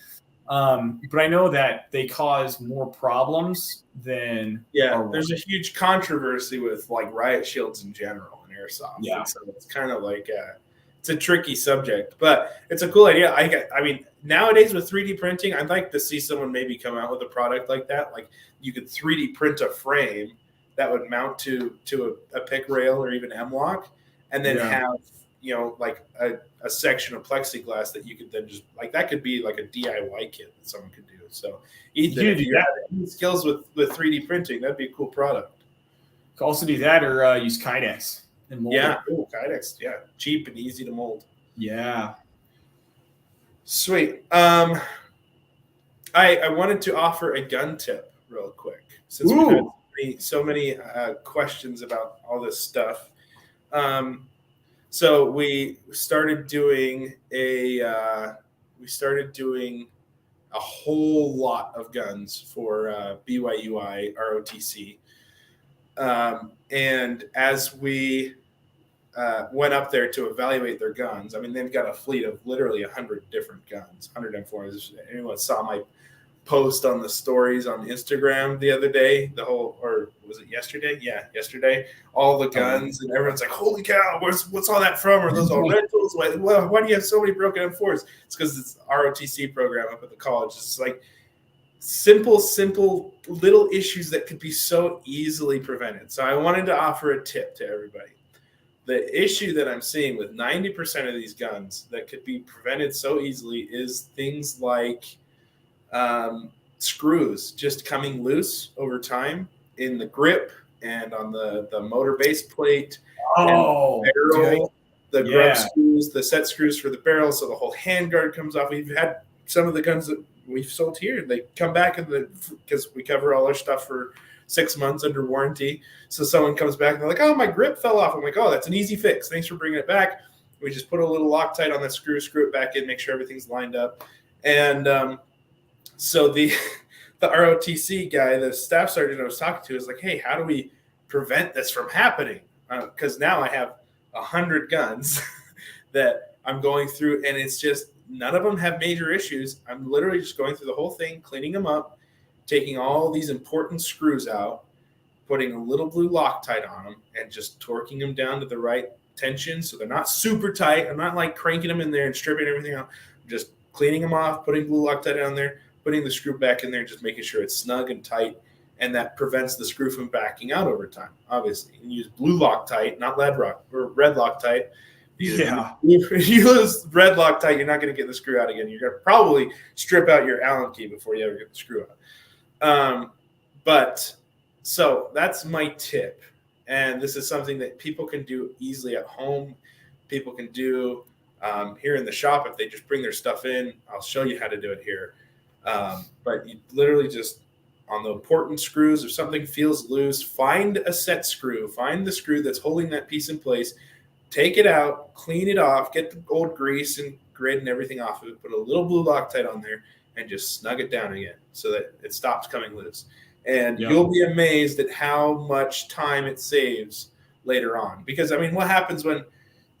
But I know that they cause more problems than there's a huge controversy with like riot shields in general in airsoft. Yeah, and so it's kind of like it's a tricky subject, but it's a cool idea. I mean, nowadays with 3D printing, I'd like to see someone maybe come out with a product like that. Like you could 3D print a frame that would mount to a pick rail or even M-LOK, and then have like a section of plexiglass that you could then just like that could be like a DIY kit that someone could do. So Ethan, if you have any skills with 3D printing, that'd be a cool product. Could also do that or use Kydex and mold. Yeah, cool. Kydex, cheap and easy to mold. Yeah. Sweet. I wanted to offer a gun tip real quick since we've had so many questions about all this stuff. So we started doing a whole lot of guns for BYUI ROTC, and as we went up there to evaluate their guns, I mean they've got a fleet of literally 100 different guns, 100 M4s. Anyone saw my post on the stories on Instagram the other day, or was it yesterday? Yeah, yesterday. All the guns and everyone's like, "Holy cow! What's all that from? Are those all rentals? Why do you have so many broken M4s?" It's because it's ROTC program up at the college. It's like simple little issues that could be so easily prevented. So I wanted to offer a tip to everybody. The issue that I'm seeing with 90% of these guns that could be prevented so easily is things like screws just coming loose over time in the grip and on the motor base plate. Oh, barrel, the grub screws, the set screws for the barrel, so the whole handguard comes off. We've had some of the guns that we've sold here, they come back because we cover all our stuff for 6 months under warranty. So someone comes back and they're like, "Oh, my grip fell off." I'm like, "Oh, that's an easy fix. Thanks for bringing it back." We just put a little Loctite on that screw it back in, make sure everything's lined up. And so the ROTC guy, the staff sergeant I was talking to, is like, "Hey, how do we prevent this from happening?" Because now I have 100 guns that I'm going through, and it's just none of them have major issues. I'm literally just going through the whole thing, cleaning them up, taking all these important screws out, putting a little blue Loctite on them, and just torquing them down to the right tension so they're not super tight. I'm not like cranking them in there and stripping everything out. I'm just cleaning them off, putting blue Loctite on there, putting the screw back in there, just making sure it's snug and tight, and that prevents the screw from backing out over time. Obviously, you use blue Loctite, not red Loctite. Yeah. If you use red Loctite, you're not going to get the screw out again. You're going to probably strip out your Allen key before you ever get the screw out. But so that's my tip. And this is something that people can do easily at home. People can do here in the shop if they just bring their stuff in. I'll show you how to do it here. But you literally just, on the important screws, if something feels loose, find a set screw. Find the screw that's holding that piece in place. Take it out, clean it off, get the old grease and grit and everything off of it. Put a little blue Loctite on there and just snug it down again so that it stops coming loose. And you'll be amazed at how much time it saves later on. Because, I mean, what happens when,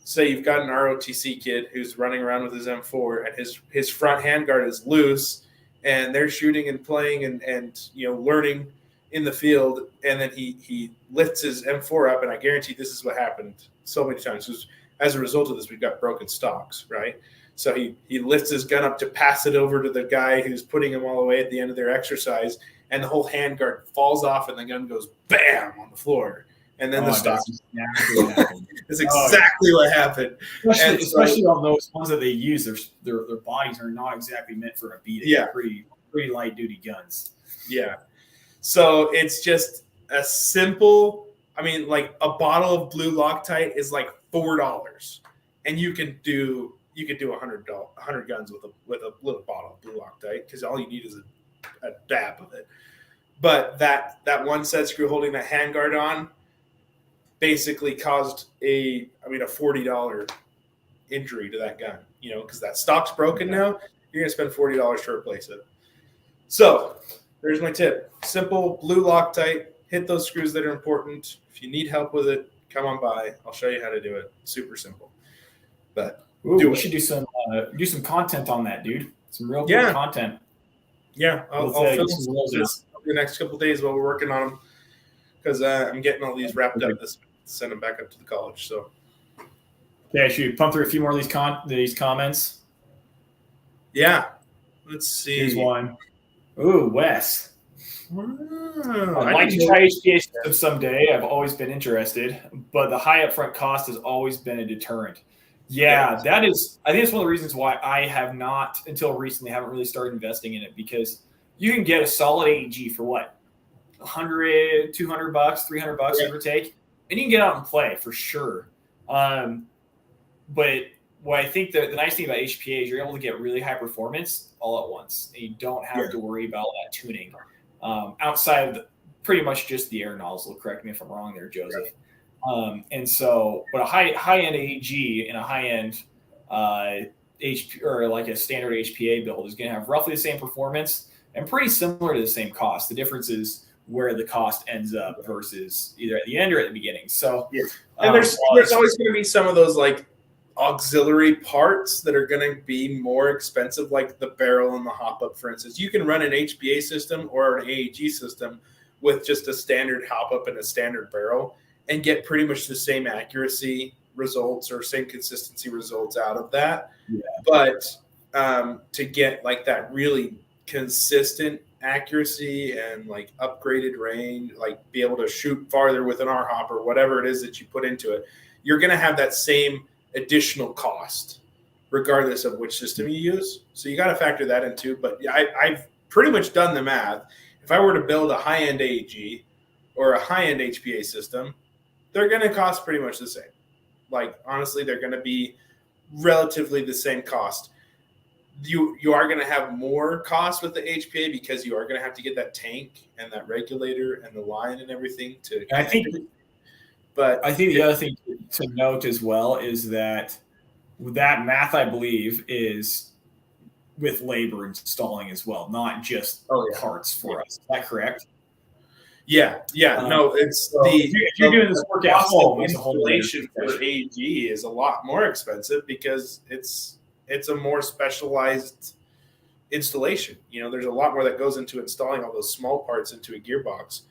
say, you've got an ROTC kid who's running around with his M4 and his front handguard is loose and they're shooting and playing and learning in the field, and then he lifts his M4 up, and I guarantee this is what happened so many times. As a result of this, we've got broken stocks, right? So he lifts his gun up to pass it over to the guy who's putting him all the way at the end of their exercise, and the whole handguard falls off, and the gun goes bam on the floor, and then the stock. That's exactly what happened. Especially on those ones that they use, their bodies are not exactly meant for a beating. Yeah, pretty light duty guns. Yeah. So it's just a simple, like a bottle of blue Loctite is like $4, and you could do 100 guns with a little bottle of blue Loctite, because all you need is a dab of it. But that one set screw holding that handguard on basically caused a $40 injury to that gun, because that stock's broken now. You're gonna spend $40 to replace it. So there's my tip. Simple blue Loctite. Hit those screws that are important. If you need help with it, come on by. I'll show you how to do it. Super simple. But we should do some content on that, dude. Some real good content. Yeah, I'll film some this the next couple of days while we're working on them, because I'm getting all these wrapped up to send them back up to the college. So yeah, should we pump through a few more of these comments? Yeah. Let's see. Here's one. Ooh, Wes. I'd like to try HPA systems someday. I've always been interested, but the high upfront cost has always been a deterrent. Yeah, that is. I think it's one of the reasons why I have not, until recently, haven't really started investing in it, because you can get a solid AEG for what, $100, $200, $300, give or take, and you can get out and play for sure. But what I think the nice thing about HPA is you're able to get really high performance all at once, and you don't have to worry about that tuning outside of pretty much just the air nozzle. Correct me if I'm wrong there, Joseph. And so, but a high-end AEG and a high-end HP or like a standard HPA build is going to have roughly the same performance and pretty similar to the same cost. The difference is where the cost ends up versus either at the end or at the beginning. So, and there's always going to be some of those like auxiliary parts that are going to be more expensive, like the barrel and the hop-up, for instance. You can run an HPA system or an AEG system with just a standard hop-up and a standard barrel and get pretty much the same accuracy results or same consistency results out of that. Yeah. But to get like that really consistent accuracy and like upgraded range, like be able to shoot farther with an R-hop or whatever it is that you put into it, you're going to have that same additional cost regardless of which system you use. So you got to factor that in too. But I've pretty much done the math. If I were to build a high-end AEG or a high-end HPA system, they're going to cost pretty much the same. Like, honestly, they're going to be relatively the same cost. You are going to have more cost with the HPA because you are going to have to get that tank and that regulator and the line and everything to. I think the other thing to note as well is that math, I believe, is with labor installing as well, not just parts for us. Is that correct? Yeah. No, it's if you're doing this work at home, installation for AEG is a lot more expensive because it's a more specialized installation. There's a lot more that goes into installing all those small parts into a gearbox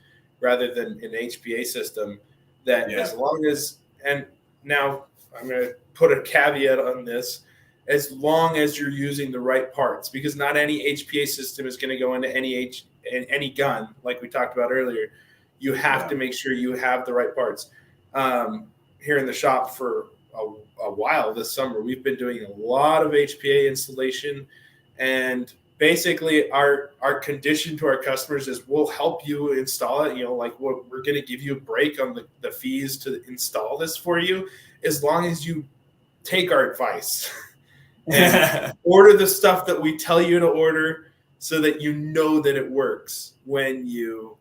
rather than an HPA system that as long as, and now I'm going to put a caveat on this, as long as you're using the right parts, because not any HPA system is going to go into any any gun, like we talked about earlier, you have to make sure you have the right parts. Here in the shop for a while this summer, we've been doing a lot of HPA installation, and basically our condition to our customers is we'll help you install it. Like we're going to give you a break on the fees to install this for you, as long as you take our advice and order the stuff that we tell you to order, so that you know that it works when you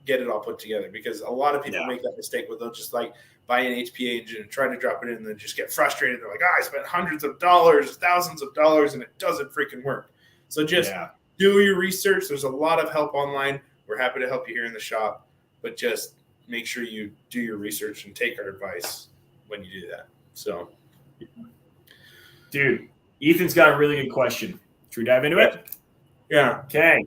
get it all put together. Because a lot of people make that mistake where they'll just like buy an HPA engine and try to drop it in and then just get frustrated. They're like, I spent hundreds of dollars, thousands of dollars, and it doesn't freaking work. So just do your research. There's a lot of help online. We're happy to help you here in the shop, but just make sure you do your research and take our advice when you do that. So, dude, Ethan's got a really good question. Should we dive into it? Yeah. Okay.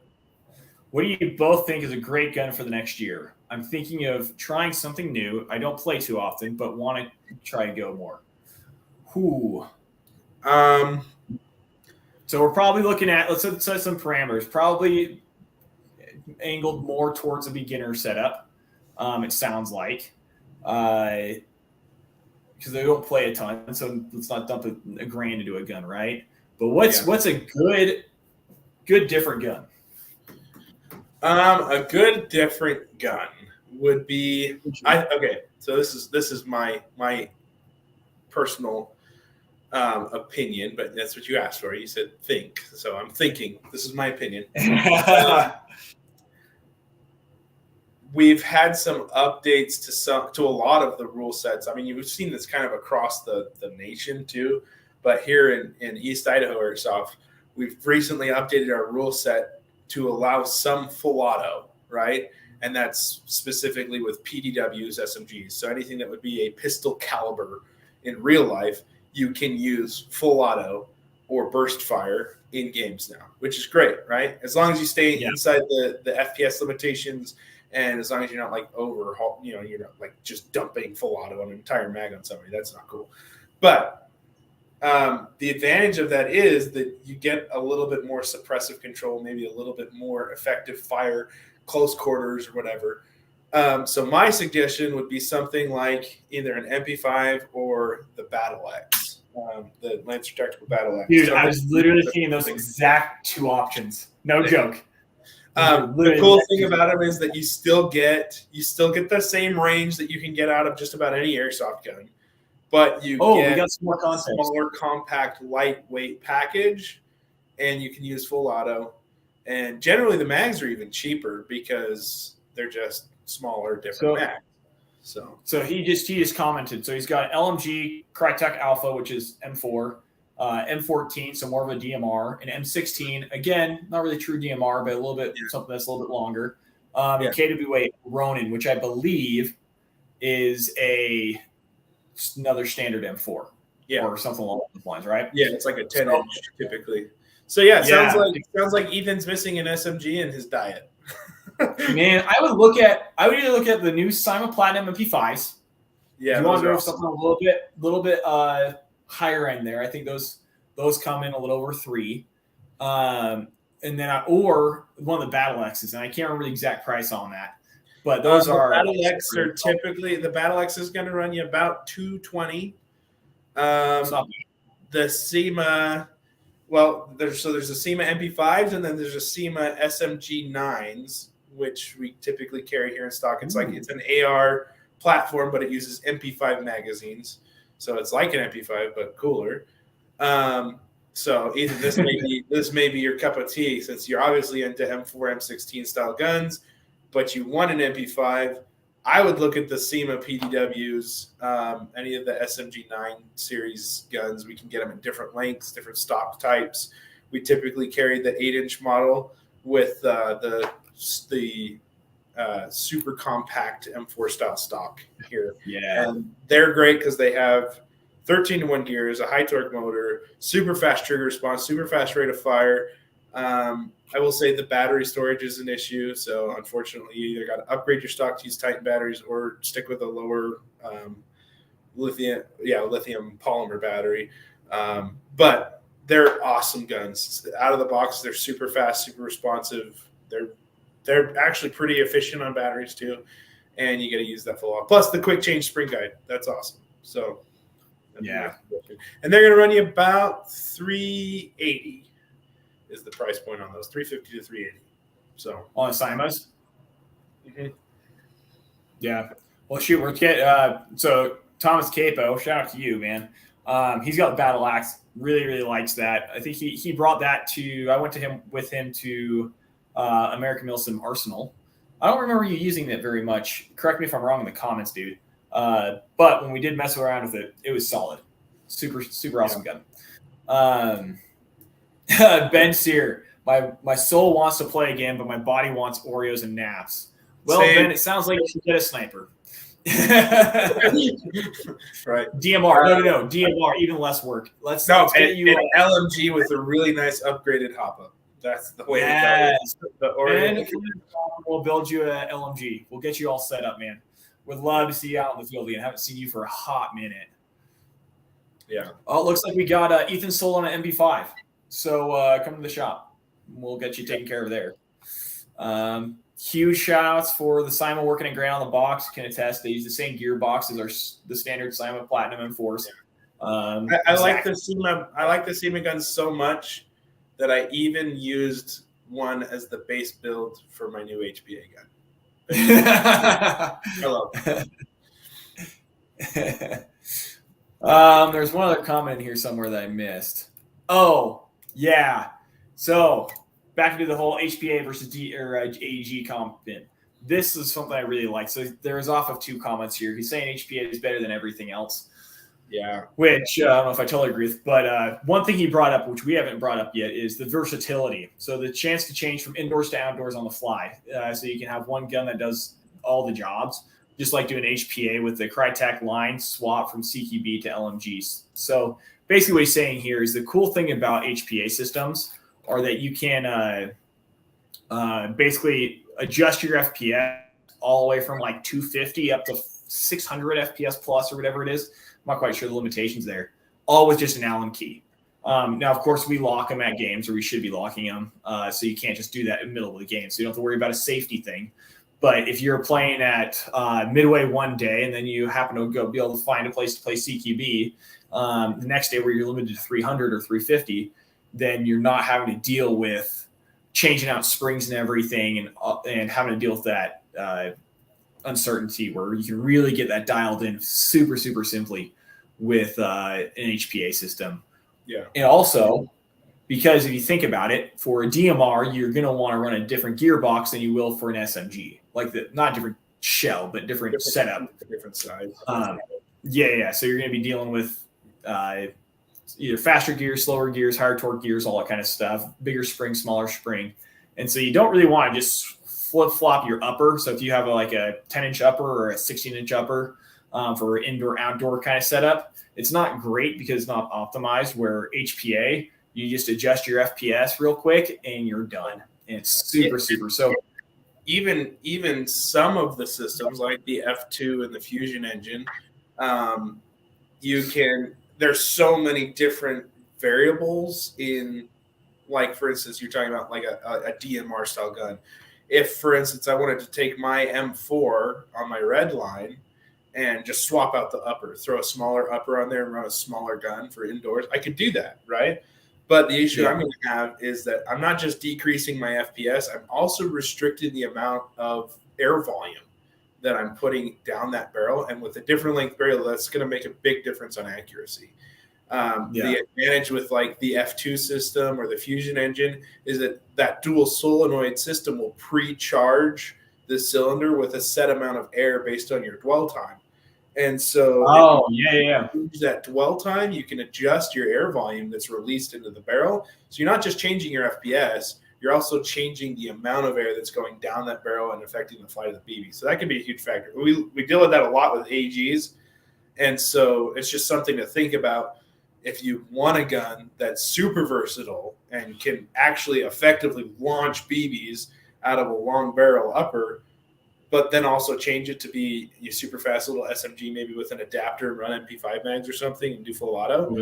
What do you both think is a great gun for the next year? I'm thinking of trying something new. I don't play too often, but want to try and go more. So we're probably looking at, let's set some parameters, probably angled more towards a beginner setup. It sounds like, because they don't play a ton. So let's not dump a grand into a gun, right? But what's a good different gun? A good different gun would be so this is my personal opinion, but that's what you asked for. You said think, so I'm thinking. This is my opinion. We've had some updates to a lot of the rule sets. I mean, you've seen this kind of across the nation too, but here in East Idaho Airsoft, we've recently updated our rule set to allow some full auto, right? And that's specifically with PDWs, SMGs. So anything that would be a pistol caliber in real life, you can use full auto or burst fire in games now, which is great, right? As long as you stay inside the FPS limitations, and as long as you're not like overhaul, you're not like just dumping full auto on an entire mag on somebody. That's not cool. But the advantage of that is that you get a little bit more suppressive control, maybe a little bit more effective fire, close quarters or whatever. So my suggestion would be something like either an MP5 or the Battle X, the Lancer Tactical Battle X. Dude, I was literally thinking those exact two options. No joke. The cool thing about them is that you still get the same range that you can get out of just about any airsoft gun, but you get we got some more context. Smaller, compact, lightweight package, and you can use full auto. And generally, the mags are even cheaper because they're just smaller, different mags. So he just commented. So he's got LMG Crytek Alpha, which is M4. M14, so more of a DMR, and M16, again, not really true DMR, but a little bit something that's a little bit longer. And KWA Ronin, which I believe is another standard M4, or something along those lines, right? Yeah, it's like a 10-inch typically. So it sounds like Ethan's missing an SMG in his diet. Man, I would either look at the new Cyma Platinum MP5s. Yeah, you want to go something a little bit higher end there. I think those come in a little over $3. And then or one of the Battle X's, and I can't remember the exact price on that. But those the Battle X are typically, the Battle X is going to run you about $220. The SEMA, there's a SEMA MP5s, and then there's a SEMA SMG 9s, which we typically carry here in stock. It's like it's an AR platform, but it uses MP5 magazines. So it's like an MP5, but cooler. So either this may be your cup of tea, since you're obviously into M4, M16 style guns, but you want an MP5. I would look at the SEMA PDWs, any of the SMG 9 series guns. We can get them in different lengths, different stock types. We typically carry the 8-inch model with the super compact M4 style stock here. Yeah. And they're great because they have 13-to-1 gears, a high torque motor, super fast trigger response, super fast rate of fire. I will say the battery storage is an issue. So unfortunately, you either got to upgrade your stock to use Titan batteries or stick with a lower lithium polymer battery. But they're awesome guns. Out of the box, they're super fast, super responsive. They're they're actually pretty efficient on batteries too, and you get to use that full auto. Plus the quick change spring guide. That's awesome. So yeah, and they're going to run you about $380 is the price point on those, $350 to $380. So on Simos. Mm-hmm. Yeah. Well, shoot, we're so Thomas Capo, shout out to you, man. He's got the battle axe. Really, really likes that. I think he brought that to. I went with him to American Milsim Arsenal. I don't remember you using that very much. Correct me if I'm wrong in the comments, dude. But when we did mess around with it, it was solid. Super, super awesome gun. Ben Sear, my soul wants to play again, but my body wants Oreos and naps. Well, Same. Ben, it sounds like you should get a sniper. Right. DMR. No. DMR, even less work. Let's get you an LMG with a really nice upgraded hop-up. That's the way yes. to go. Ben, we'll build you a LMG. We'll get you all set up, man. Would love to see you out in the field again. Haven't seen you for a hot minute. Yeah. Oh, it looks like we got Ethan Soul on an MP5. So come to the shop. We'll get you taken care of there. Huge shout outs for the Cyma working at Grand on the box. Can attest they use the same gearbox as the standard Cyma Platinum M4s. I like the SEMA. I like the SEMA guns so much that I even used one as the base build for my new HPA gun. Hello. There's one other comment in here somewhere that I missed. Oh, yeah. So back into the whole HPA versus AEG comment. This is something I really like. So there's off of 2 comments here. He's saying HPA is better than everything else. Yeah. Which I don't know if I totally agree with. But one thing he brought up, which we haven't brought up yet, is the versatility. So the chance to change from indoors to outdoors on the fly. So you can have one gun that does all the jobs, just like doing HPA with the Crytek line swap from CQB to LMGs. So basically what he's saying here is the cool thing about HPA systems are that you can basically adjust your FPS all the way from like 250 up to 600 FPS plus or whatever it is. I'm not quite sure the limitations there. All with just an Allen key. Now, of course, we lock them at games, or we should be locking them. So you can't just do that in the middle of the game. So you don't have to worry about a safety thing. But if you're playing at Midway one day and then you happen to be able to find a place to play CQB the next day where you're limited to 300 or 350, then you're not having to deal with changing out springs and everything and having to deal with that uncertainty where you can really get that dialed in super, super simply with an HPA system. Yeah. And also, because if you think about it, for a DMR, you're going to want to run a different gearbox than you will for an SMG. Like not different shell, but different setup. Different size. Yeah. So you're going to be dealing with either faster gears, slower gears, higher torque gears, all that kind of stuff, bigger spring, smaller spring. And so you don't really want to just flip-flop your upper. So if you have a 10-inch upper or a 16-inch upper for indoor-outdoor kind of setup, it's not great because it's not optimized, where HPA, you just adjust your FPS real quick and you're done. And it's super. So even some of the systems like the F2 and the Fusion engine, there's so many different variables in, like, for instance, you're talking about like a DMR style gun. If, for instance, I wanted to take my M4 on my red line and just swap out the upper, throw a smaller upper on there and run a smaller gun for indoors, I could do that, right? But the issue I'm going to have is that I'm not just decreasing my FPS, I'm also restricting the amount of air volume that I'm putting down that barrel. And with a different length barrel, that's going to make a big difference on accuracy. The advantage with like the F2 system or the Fusion engine is that dual solenoid system will pre-charge the cylinder with a set amount of air based on your dwell time. And so use that dwell time, you can adjust your air volume that's released into the barrel. So you're not just changing your FPS, you're also changing the amount of air that's going down that barrel and affecting the flight of the BB. So that can be a huge factor. We deal with that a lot with AGs. And so it's just something to think about. If you want a gun that's super versatile and can actually effectively launch BBs out of a long barrel upper, but then also change it to be a super fast little SMG, maybe with an adapter and run MP5 mags or something and do full auto,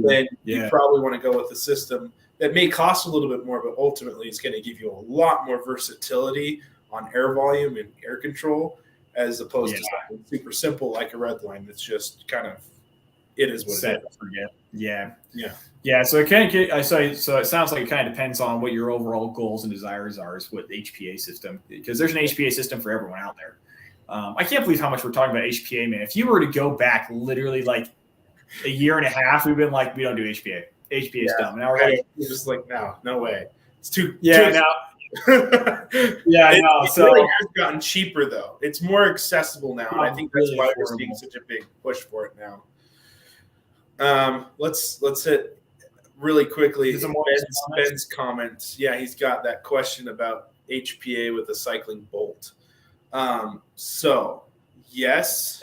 then you probably want to go with a system that may cost a little bit more, but ultimately it's going to give you a lot more versatility on air volume and air control, as opposed to something super simple like a Redline that's just kind of, it is what it is. Forget. Yeah. Yeah. Yeah. So it sounds like it kind of depends on what your overall goals and desires are with the HPA system, because there's an HPA system for everyone out there. I can't believe how much we're talking about HPA, man. If you were to go back literally like a year and a half, we've been like, we don't do HPA. HPA is dumb. Now we're just like, no way. It's too. Yeah. Now. Yeah, I know. It really has gotten cheaper though. It's more accessible now, and I think that's why we're seeing such a big push for it now. Let's hit really quickly Ben's comments. Yeah, he's got that question about HPA with a cycling bolt. So yes,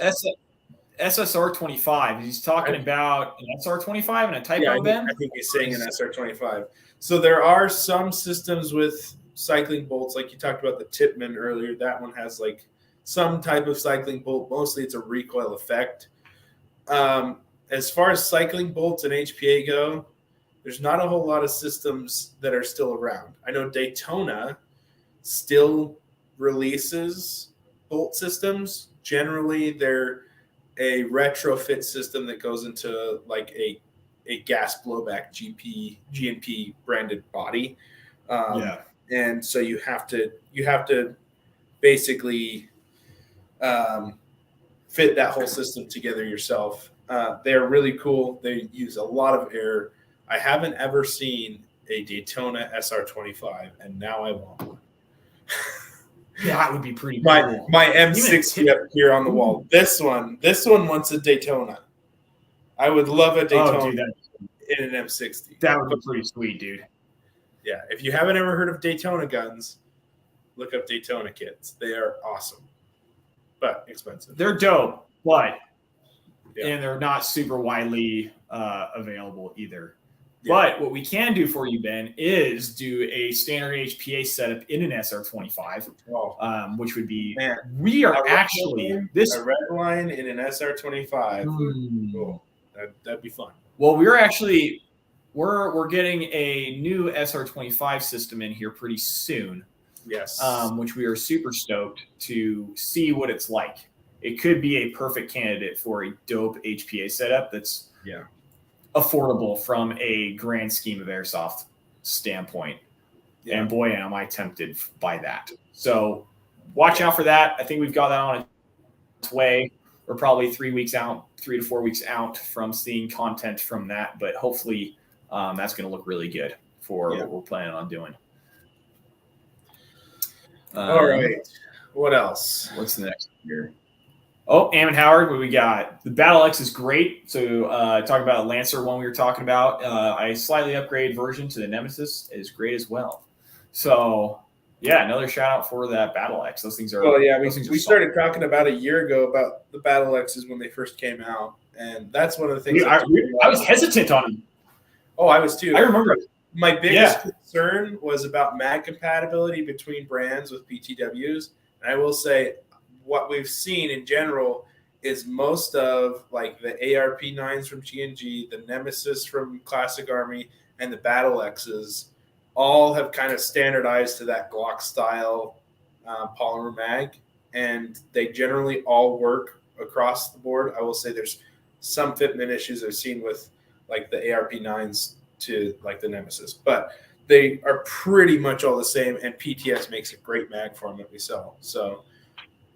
SSR25. He's talking about an SR25 and a typo, Ben? I think he's saying an SR25. So there are some systems with cycling bolts, like you talked about the Tipman earlier. That one has like some type of cycling bolt. Mostly it's a recoil effect. As far as cycling bolts and HPA go, there's not a whole lot of systems that are still around. I know Daytona still releases bolt systems. Generally, they're a retrofit system that goes into like a gas blowback GNP branded body. And so you have to basically fit that whole system together yourself. They're really cool. They use a lot of air. I haven't ever seen a Daytona SR25, and now I want one. That would be pretty cool. My M60 up here on the wall. This one wants a Daytona. I would love a Daytona in an M60. That would be pretty sweet, dude. Yeah, if you haven't ever heard of Daytona guns, look up Daytona kits. They are awesome, but expensive. They're dope, and they're not super widely available either. Yeah. But what we can do for you, Ben, is do a standard HPA setup in an SR25, which would be we are actually a Redline in an SR25. Cool. That'd be fun. Well, we're actually we're getting a new SR25 system in here pretty soon. Yes. Which we are super stoked to see what it's like. It could be a perfect candidate for a dope HPA setup that's affordable from a grand scheme of airsoft standpoint. Yeah. And boy, am I tempted by that. So watch out for that. I think we've got that on its way. We're probably 3 to 4 weeks out from seeing content from that, but hopefully that's going to look really good for what we're planning on doing. All right. What else? What's the next here? Oh, Ammon Howard, what we got? The Battle X is great. So talking about Lancer one we were talking about, a slightly upgraded version to the Nemesis is great as well. So yeah, another shout out for that Battle X. Those things are. Well, yeah, we started talking about a year ago about the Battle X's when they first came out, and that's one of the things. I was hesitant on them. Oh, I was too. I remember. My biggest concern was about mag compatibility between brands with PTWs, and I will say, what we've seen in general is most of like the ARP9s from G&G, the Nemesis from Classic Army, and the Battle X's all have kind of standardized to that Glock style polymer mag, and they generally all work across the board. I will say there's some fitment issues I've seen with like the ARP9s to like the Nemesis, but they are pretty much all the same, and PTS makes a great mag for them that we sell. So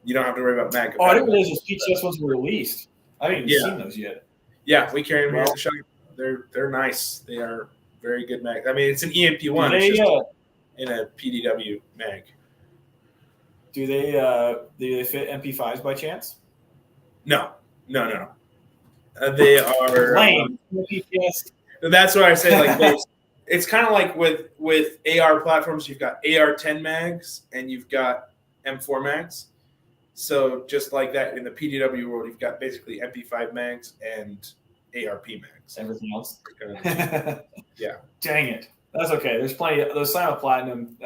you don't have to worry about mag. Oh, I didn't realize those PTS ones were released. I haven't even seen those yet. Yeah, we carry them here at the shop. They're nice. They are very good mag. I mean, it's an EMP1 in a PDW mag. Do they fit MP5s by chance? No. They are lame. PTS. That's why I say like it's kind of like with AR platforms. You've got AR10 mags and you've got M4 mags. So just like that in the PDW world, you've got basically MP5 mags and ARP mags. Everything else. Yeah. Dang it. That's okay. There's plenty of those Silent Platinum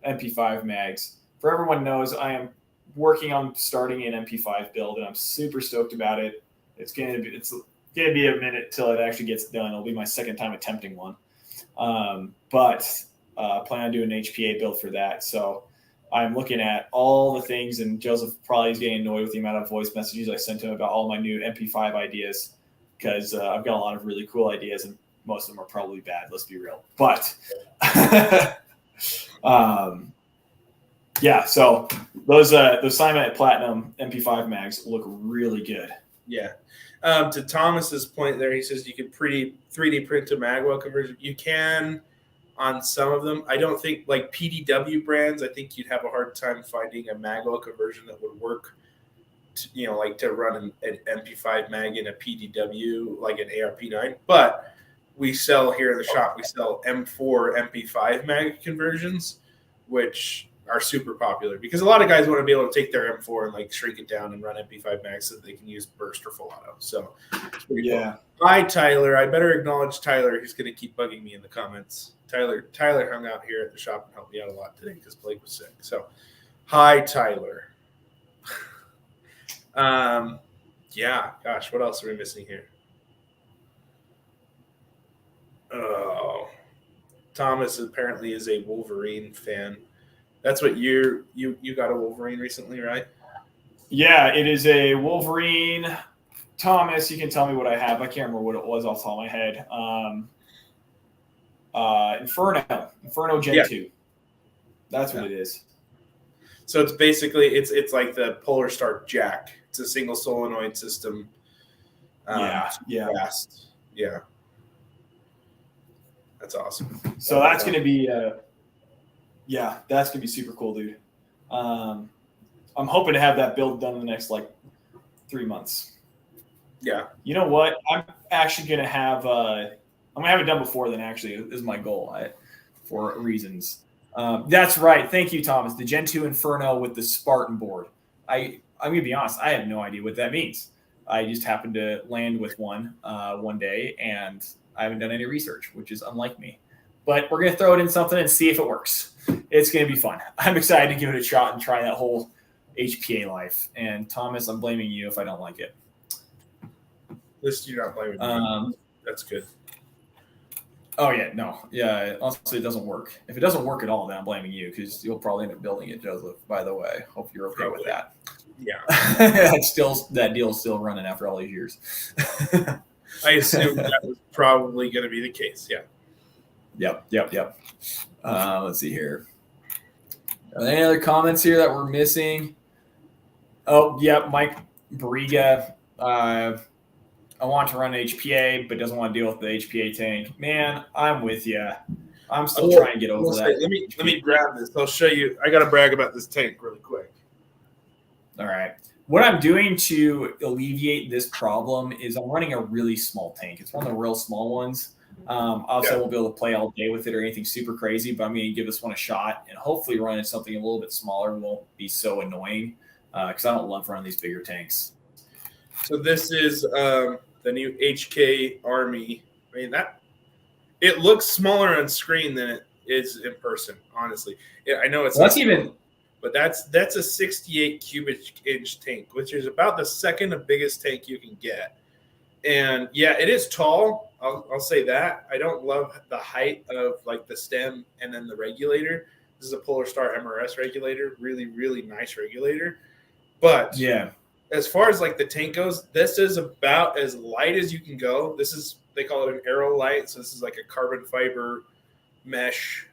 MP5 mags. For everyone knows, I am working on starting an MP5 build, and I'm super stoked about it. It's gonna be a minute till it actually gets done. It'll be my second time attempting one. But plan on doing an HPA build for that. So I'm looking at all the things, and Joseph probably is getting annoyed with the amount of voice messages I sent him about all my new MP5 ideas, because I've got a lot of really cool ideas, and most of them are probably bad. Let's be real. But yeah, so those Cymet Platinum MP5 mags look really good. Yeah. To Thomas's point there, he says you can 3D print a magwell conversion. You can on some of them. I don't think, like PDW brands, I think you'd have a hard time finding a magwell conversion that would work, like to run an MP5 mag in a PDW, like an ARP9. But we sell here in the shop, we sell M4 MP5 mag conversions, which are super popular because a lot of guys want to be able to take their M4 and like shrink it down and run MP5 mags so that they can use burst or full auto. So it's pretty cool. Hi, Tyler. I better acknowledge Tyler. He's going to keep bugging me in the comments. Tyler hung out here at the shop and helped me out a lot today because Blake was sick. So hi, Tyler. Yeah, gosh, what else are we missing here? Oh, Thomas apparently is a Wolverine fan. That's what you got a Wolverine recently, right? Yeah, it is a Wolverine. Thomas, you can tell me what I have. I can't remember what it was off the top of my head. Inferno Gen 2. That's what it is. So it's basically it's like the Polar Star Jack. It's a single solenoid system. Fast. Yeah. That's awesome. So that's going to be that's going to be super cool, dude. I'm hoping to have that build done in the next 3 months. Yeah. You know what? I'm actually going to have I'm going to have it done before then, actually, is my goal for reasons. That's right. Thank you, Thomas. The Gen 2 Inferno with the Spartan board. I'm going to be honest. I have no idea what that means. I just happened to land with one day, and I haven't done any research, which is unlike me. But we're going to throw it in something and see if it works. It's going to be fun. I'm excited to give it a shot and try that whole HPA life. And Thomas, I'm blaming you if I don't like it. At least you're not blaming me. That's good. Oh, yeah. No. Yeah. Honestly, it doesn't work. If it doesn't work at all, then I'm blaming you because you'll probably end up building it, Joseph, by the way. Hope you're okay with that. Yeah. That deal's still running after all these years. I assume that was probably going to be the case. Yeah. Yep. Let's see here. Are there any other comments here that we're missing? Oh, yeah. Mike Bariga. I want to run HPA, but doesn't want to deal with the HPA tank. Man, I'm with you. I'm still trying to get over that. Let me grab this. I'll show you. I got to brag about this tank really quick. All right. What I'm doing to alleviate this problem is I'm running a really small tank. It's one of the real small ones. Obviously, I won't be able to play all day with it or anything super crazy, but I'm going to give this one a shot and hopefully running something a little bit smaller won't be so annoying because I don't love running these bigger tanks. So this is the new HK Army. I mean, it looks smaller on screen than it is in person, honestly. I know it's but that's a 68 cubic inch tank, which is about the second biggest tank you can get. And yeah, it is tall. I'll say that. I don't love the height of the stem and then the regulator. This is a Polar Star MRS regulator, really, really nice regulator. But yeah, as far as the tank goes, this is about as light as you can go. They call it an aero light. So this is like a carbon fiber mesh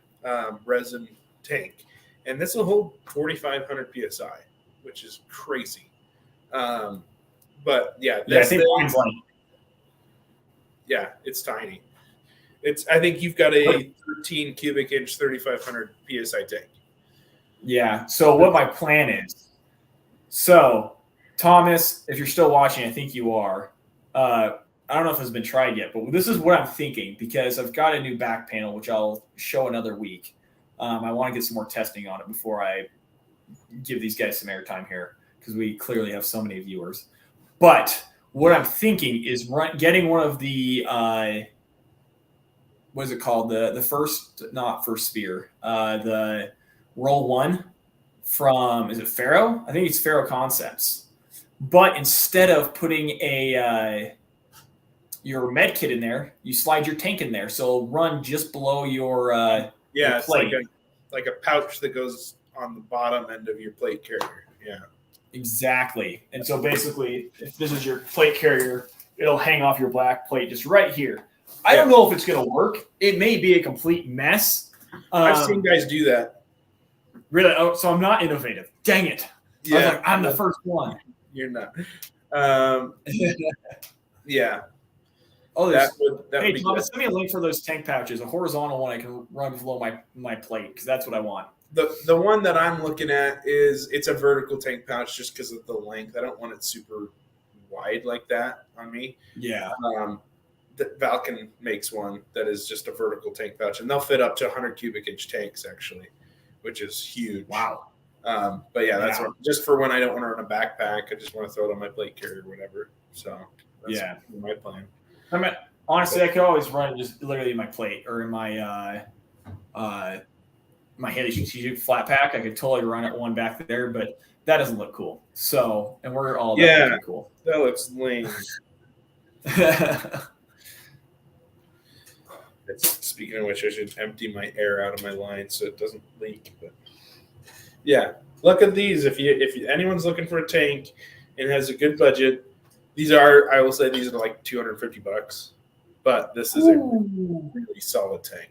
resin tank. And this will hold 4,500 PSI, which is crazy. But yeah, it's tiny. I think you've got a 13 cubic inch, 3,500 PSI tank. Yeah. So what my plan is. So Thomas, if you're still watching, I think you are. I don't know if it's been tried yet, but this is what I'm thinking because I've got a new back panel, which I'll show another week. I want to get some more testing on it before I give these guys some airtime here because we clearly have so many viewers. But what I'm thinking is getting one of the what is it called? The first spear, the Roll One from, is it Faro? I think it's Faro Concepts. But instead of putting a your med kit in there. You slide your tank in there, so it'll run just below your Yeah, it's plate. like a pouch that goes on the bottom end of your plate carrier. Yeah. Exactly. And so basically, if this is your plate carrier, it'll hang off your black plate just right here. I don't know if it's going to work. It may be a complete mess. I've seen guys do that. Really? Oh, so I'm not innovative. Dang it. Yeah. I was like, I'm the first one. You're not. Yeah. Oh, that would hey, be Thomas, send me a link for those tank pouches, a horizontal one I can run below my plate, because that's what I want. The one that I'm looking at it's a vertical tank pouch just because of the length. I don't want it super wide like that on me. Yeah. Valken makes one that is just a vertical tank pouch, and they'll fit up to 100 cubic inch tanks actually, which is huge. Wow. But yeah, that's just for when I don't want to run a backpack. I just want to throw it on my plate carrier or whatever. So that's my plan. I mean, honestly, I could always run just literally in my plate or in my my Haley Strategic flat pack. I could totally run it one back there, but that doesn't look cool. So, and we're all that cool. That looks lame. Speaking of which, I should empty my air out of my line so it doesn't leak. But yeah, look at these. If anyone's looking for a tank and has a good budget, I will say these are like $250, but this is a really solid tank.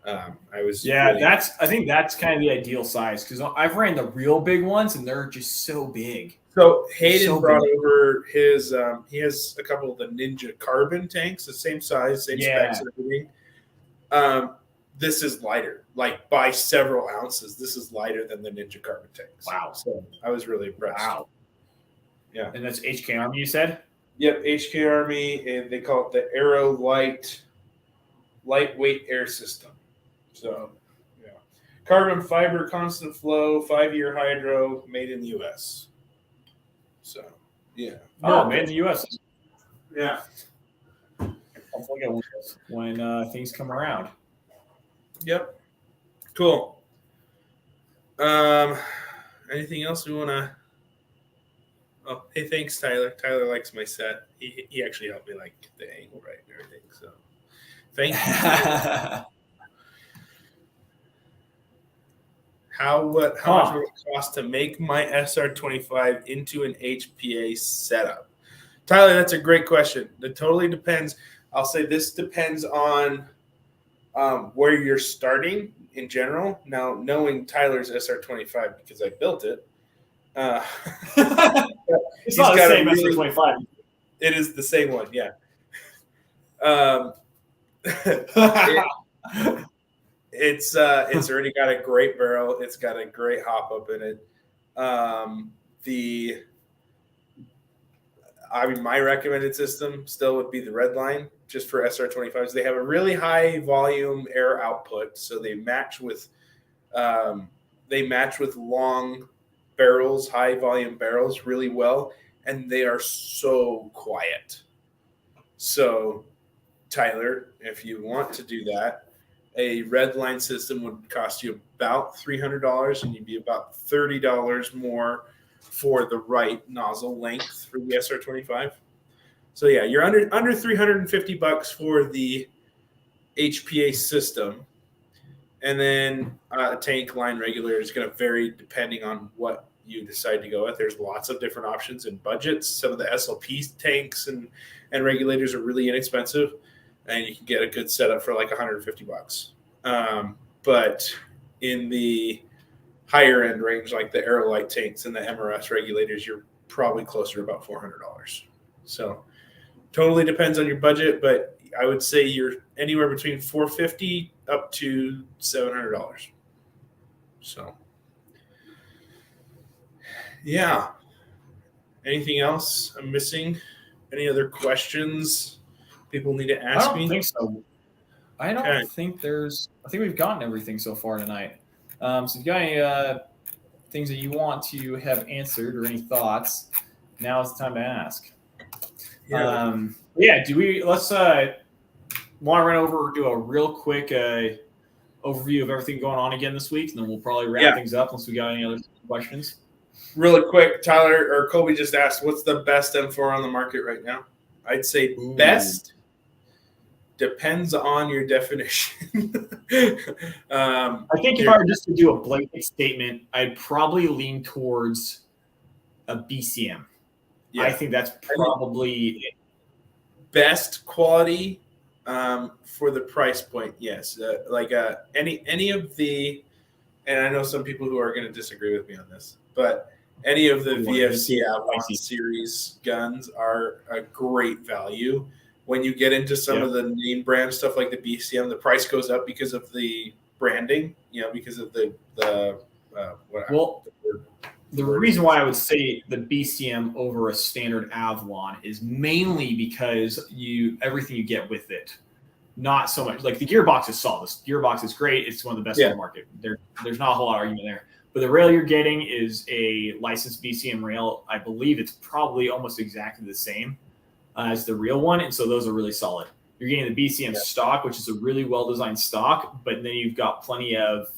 I think that's kind of the ideal size, because I've ran the real big ones and they're just so big. So Hayden brought over his. He has a couple of the Ninja Carbon tanks, the same size, same specs, and everything. This is lighter, like by several ounces. This is lighter than the Ninja Carbon tanks. Wow! So I was really impressed. Wow. Yeah, and that's HK Army, you said? Yep, HK Army, and they call it the Aero Lightweight Air System. So, yeah, carbon fiber, constant flow, 5-year hydro, made in the U.S. So, yeah. Oh, made in the U.S. Yeah. I'll forget when things come around. Yep. Cool. Anything else we want to? Oh, hey, thanks, Tyler. Tyler likes my set. He actually helped me like get the angle right and everything. So, thank you. How much will it cost to make my SR25 into an HPA setup? Tyler, that's a great question. It totally depends. I'll say this depends on where you're starting in general. Now, knowing Tyler's SR25 because I built it, it's not the same SR25. It is the same one, yeah. It's already got a great barrel. It's got a great hop up in it. My recommended system still would be the Redline, just for SR25s. They have a really high volume air output, so they match with long barrels, high volume barrels, really well, and they are so quiet. So, Tyler, if you want to do that, a Redline system would cost you about $300, and you'd be about $30 more for the right nozzle length for the SR25. So yeah, you're under $350 for the HPA system, and then a tank line regulator is going to vary depending on what you decide to go with. There's lots of different options and budgets. Some of the SLP tanks and regulators are really inexpensive, and you can get a good setup for like $150. But in the higher end range, like the Aerolite tanks and the MRS regulators, you're probably closer to about $400. So totally depends on your budget, but I would say you're anywhere between $450 up to $700. So yeah. Anything else I'm missing? Any other questions people need to ask me? I don't think so. I don't think I think we've gotten everything so far tonight. So if you've got any things that you want to have answered or any thoughts, now is the time to ask. Yeah. Let's want to run over, do a real quick overview of everything going on again this week, and then we'll probably wrap things up unless we got any other questions. Really quick, Tyler or Colby just asked, what's the best M4 on the market right now? I'd say Ooh. best depends on your definition. I think if I were just to do a blanket statement, I'd probably lean towards a BCM. Yeah. I think that's probably best quality for the price point. Yes, any of the, and I know some people who are going to disagree with me on this, but any of the VFC Avalon series guns are a great value. When you get into some of the name brand stuff like the BCM, the price goes up because of the branding, because of the reason why I would say the BCM over a standard Avalon is mainly because everything you get with it. Not so much like the gearbox is solid. The gearbox is great. It's one of the best in the market. There's not a whole lot of argument there. But the rail you're getting is a licensed BCM rail. I believe it's probably almost exactly the same as the real one, and so those are really solid. You're getting the BCM stock, which is a really well-designed stock, but then you've got plenty of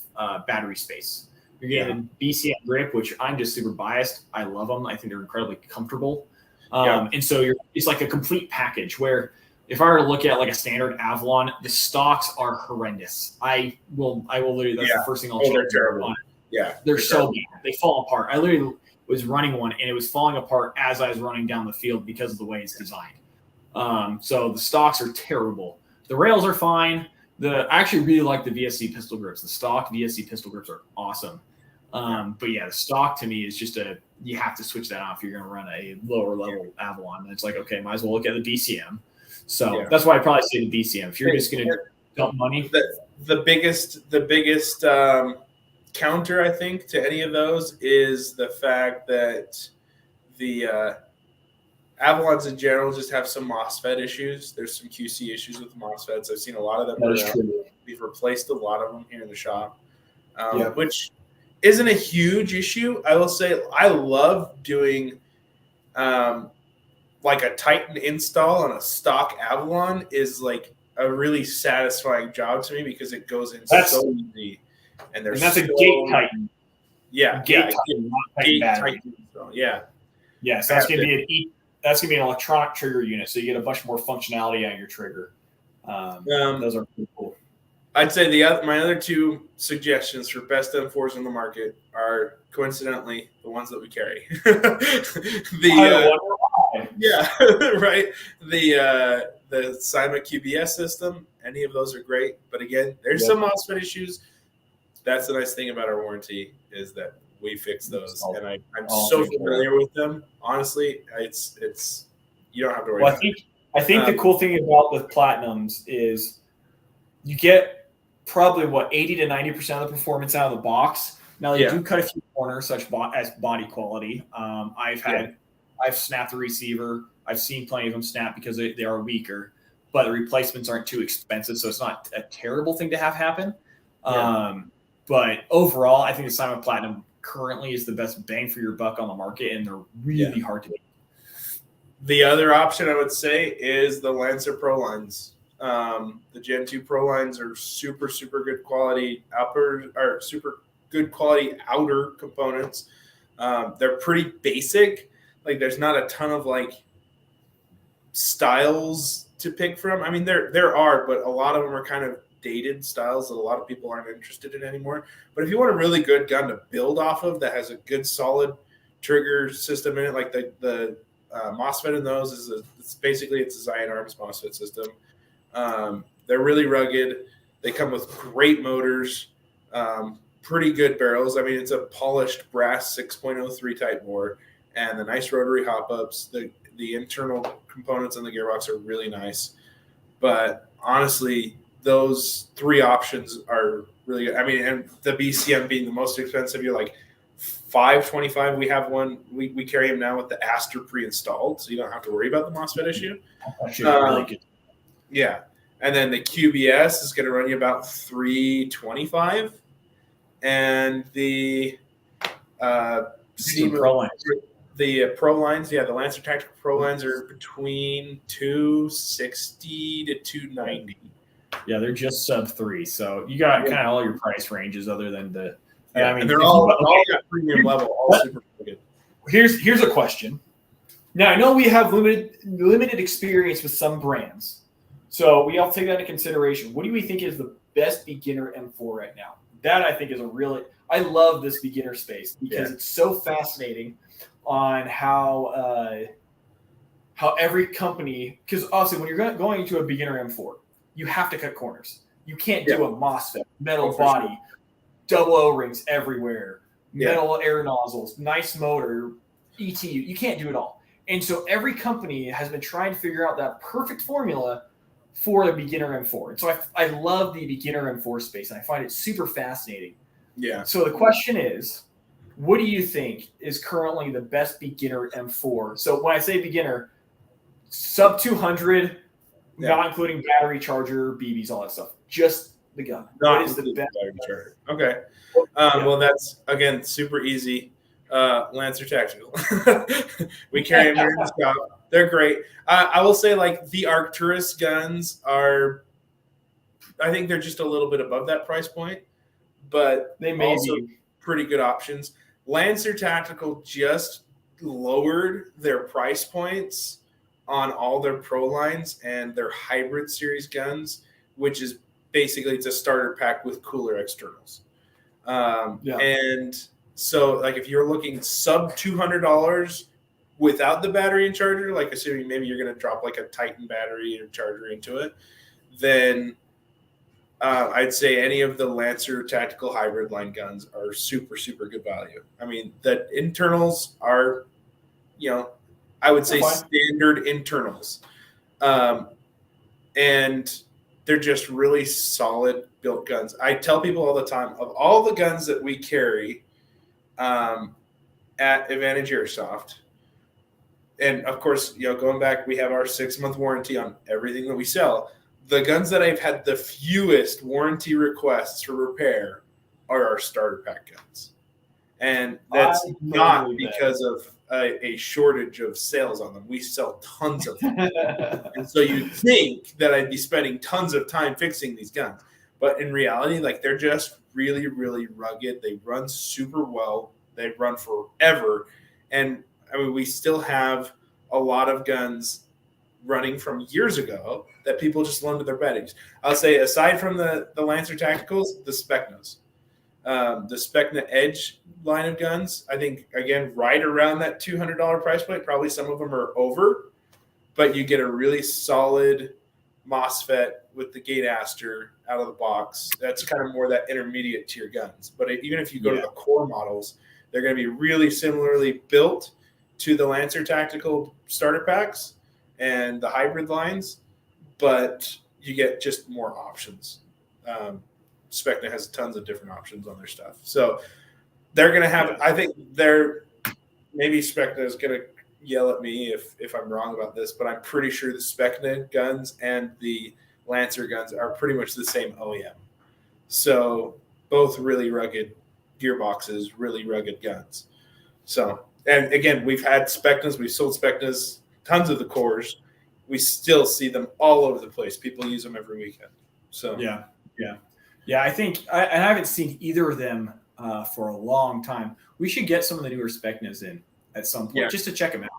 battery space. You're getting the BCM grip, which I'm just super biased. I love them. I think they're incredibly comfortable. And so it's like a complete package where if I were to look at like a standard Avalon, the stocks are horrendous. I will literally, that's the first thing I'll change. They're terrible. They're so bad. They fall apart. I literally was running one and it was falling apart as I was running down the field because of the way it's designed. So the stocks are terrible. The rails are fine. I actually really like the VSC pistol grips. The stock VSC pistol grips are awesome. But yeah, the stock to me is just you have to switch that off if you're going to run a lower level Avalon. And it's like, okay, might as well look at the BCM. So that's why I probably say the BCM. If you're just going to dump money. The biggest counter, I think, to any of those is the fact that the Avalons in general just have some MOSFET issues. There's some QC issues with MOSFETs. I've seen a lot of them. That is true. We've replaced a lot of them here in the shop, which isn't a huge issue. I will say I love doing like a Titan install on a stock Avalon is like a really satisfying job to me because it goes in so easy. And that's a gate Titan. Yeah. Gate Titan, not Titan battery. Yeah, so that's gonna be an electronic trigger unit, so you get a bunch more functionality on your trigger. Those are pretty cool. I'd say my other two suggestions for best M4s in the market are coincidentally the ones that we carry. Right. The Cyma QBS system, any of those are great, but again, there's some MOSFET issues. That's the nice thing about our warranty is that we fix those, and I'm so familiar with them. Honestly, it's you don't have to worry. Well, I think the cool thing about the Platinums is you get probably 80 to 90% of the performance out of the box. Now they do cut a few corners, such as body quality. I've snapped the receiver. I've seen plenty of them snap because they are weaker, but the replacements aren't too expensive, so it's not a terrible thing to have happen. But overall, I think the Cyma Platinum currently is the best bang for your buck on the market, and they're really hard to beat. The other option I would say is the Lancer Pro lines. The Gen 2 Pro lines are super, super good quality super good quality outer components. They're pretty basic. Like there's not a ton of like styles to pick from. I mean, there are, but a lot of them are kind of dated styles that a lot of people aren't interested in anymore. But if you want a really good gun to build off of that has a good solid trigger system in it, like the MOSFET in those it's basically a Zion Arms MOSFET system. They're really rugged. They come with great motors, pretty good barrels. I mean, it's a polished brass 6.03 type bore, and the nice rotary hop-ups. The internal components in the gearbox are really nice. But honestly, those three options are really good. I mean, and the BCM being the most expensive, you're like $525. We have one. We carry them now with the Aster pre-installed, so you don't have to worry about the MOSFET issue. Really good. Yeah, and then the QBS is going to run you about $325, and the Pro lines. The Pro lines, the Lancer Tactical Pro lines are between $260 to $290. Yeah, they're just sub 3, so you got kind of all your price ranges other than the. I mean, they're all got premium level, all super good. Here's a question: Now, I know we have limited experience with some brands, so we have to take that into consideration. What do we think is the best beginner M4 right now? That I think is I love this beginner space because it's so fascinating on how every company, because obviously when you're going into a beginner M4, you have to cut corners. You can't do a MOSFET, metal body, sure. double O-rings everywhere, metal air nozzles, nice motor, ETU. You can't do it all. And so every company has been trying to figure out that perfect formula for the beginner M4. And so I love the beginner M4 space, and I find it super fascinating. Yeah. So the question is, what do you think is currently the best beginner M4? So when I say beginner, sub 200, not including battery, charger, BBs, all that stuff. Just the gun. Not what is the best battery charger? Okay. Well, that's, again, super easy. Lancer Tactical. We carry them here in the shop. They're great. I will say, like, the Arcturus guns are, I think they're just a little bit above that price point, but they may also be pretty good options. Lancer Tactical just lowered their price points on all their pro lines and their hybrid series guns, which is basically it's a starter pack with cooler externals. And so, like, if you're looking sub $200 without the battery and charger, like assuming maybe you're going to drop like a Titan battery or charger into it, then I'd say any of the Lancer Tactical hybrid line guns are super, super good value. I mean, the internals are, I would say standard internals. And they're just really solid built guns. I tell people all the time, of all the guns that we carry at Advantage Airsoft, and of course, going back, we have our 6-month warranty on everything that we sell. The guns that I've had the fewest warranty requests for repair are our starter pack guns. And that's not because of a shortage of sales on them. We sell tons of them. And so you'd think that I'd be spending tons of time fixing these guns. But in reality, like, they're just really, really rugged. They run super well. They run forever. And I mean, we still have a lot of guns running from years ago that people just loan to their buddies. I'll say, aside from the Lancer Tacticals, the Specnas. The Specna Edge line of guns, I think, again, right around that $200 price point. Probably some of them are over, but you get a really solid MOSFET with the Gate Aster out of the box. That's kind of more that intermediate tier guns. But even if you go to the core models, they're going to be really similarly built to the Lancer Tactical starter packs and the hybrid lines, but you get just more options. Specna has tons of different options on their stuff. So they're going to have, I think maybe Specna is going to yell at me if I'm wrong about this, but I'm pretty sure the Specna guns and the Lancer guns are pretty much the same OEM. So both really rugged gearboxes, really rugged guns. So, and again, we've had Specnas, we've sold Specnas, tons of the cores. We still see them all over the place. People use them every weekend. So yeah. I think I haven't seen either of them for a long time. We should get some of the newer Specnas in at some point just to check them out.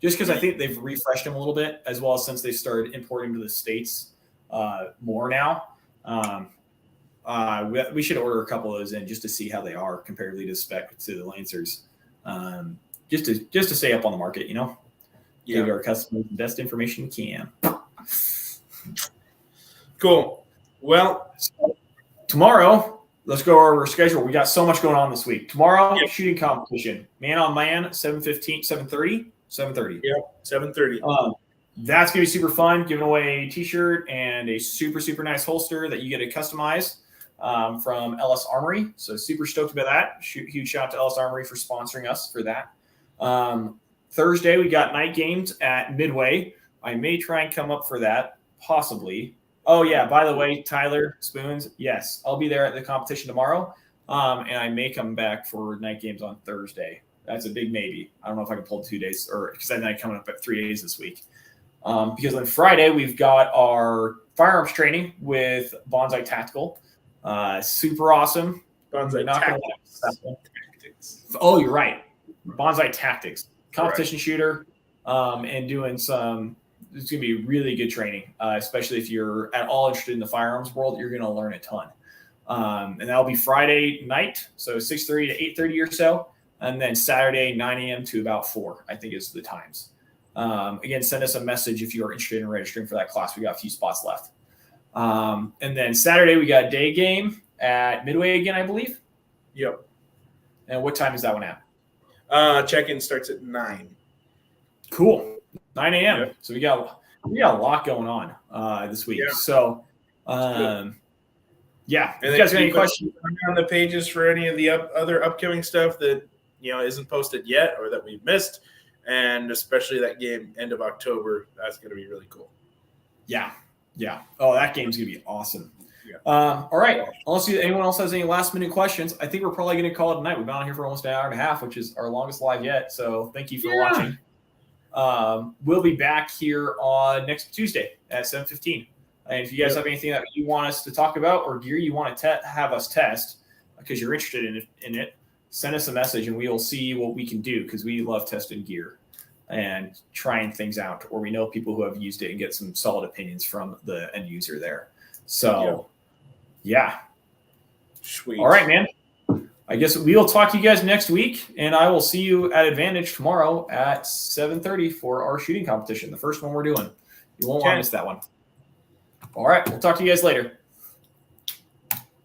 Just because I think they've refreshed them a little bit, as well as since they started importing to the States more now. We should order a couple of those in just to see how they are comparatively to the Lancers. Just to stay up on the market, give our customers the best information we can. Cool. Well, tomorrow, let's go over our schedule. We got so much going on this week. Tomorrow, shooting competition, man on man, 7:30. 7:30. Yep, 7:30. That's gonna be super fun. Giving away a T-shirt and a super, super nice holster that you get to customize from LS Armory. So super stoked about that. Huge shout out to LS Armory for sponsoring us for that. Thursday, we got night games at Midway. I may try and come up for that, possibly. Oh, yeah, by the way, Tyler Spoons, yes, I'll be there at the competition tomorrow, and I may come back for night games on Thursday. That's a big maybe. I don't know if I can pull 2 days, or because I think coming up at 3 days this week. Because on Friday, we've got our firearms training with Bonsai Tactical. Super awesome. Bonsai Tactics. Oh, you're right. Bonsai Tactics. Competition shooter. and doing some. It's going to be really good training, especially if you're at all interested in the firearms world. You're going to learn a ton. And that'll be Friday night, so 6:30 to 8:30 or so, and then Saturday 9 a.m. to about 4, I think is the times. Again, send us a message if you are interested in registering for that class. We got a few spots left. And then Saturday we got a day game at Midway again, I believe. Yep. And what time is that one at? Check-in starts at 9. Cool. 9 a.m. Yep. So we got a lot going on this week. Yeah. So, yeah. If you guys got any questions on the pages for any of the other upcoming stuff that isn't posted yet or that we've missed, and especially that game end of October, that's going to be really cool. Yeah. Oh, that game's gonna be awesome. Yeah. All right. Unless anyone else has any last minute questions, I think we're probably going to call it a night. We've been on here for almost an hour and a half, which is our longest live yet. So thank you for watching. We'll be back here on next Tuesday at 7:15. And if you guys have anything that you want us to talk about or gear you want to have us test because you're interested in it, send us a message and we will see what we can do because we love testing gear and trying things out. Or we know people who have used it and get some solid opinions from the end user there. So, yeah. Sweet. All right, man. I guess we will talk to you guys next week, and I will see you at Advantage tomorrow at 7:30 for our shooting competition, the first one we're doing. You won't want to miss that one. All right. We'll talk to you guys later.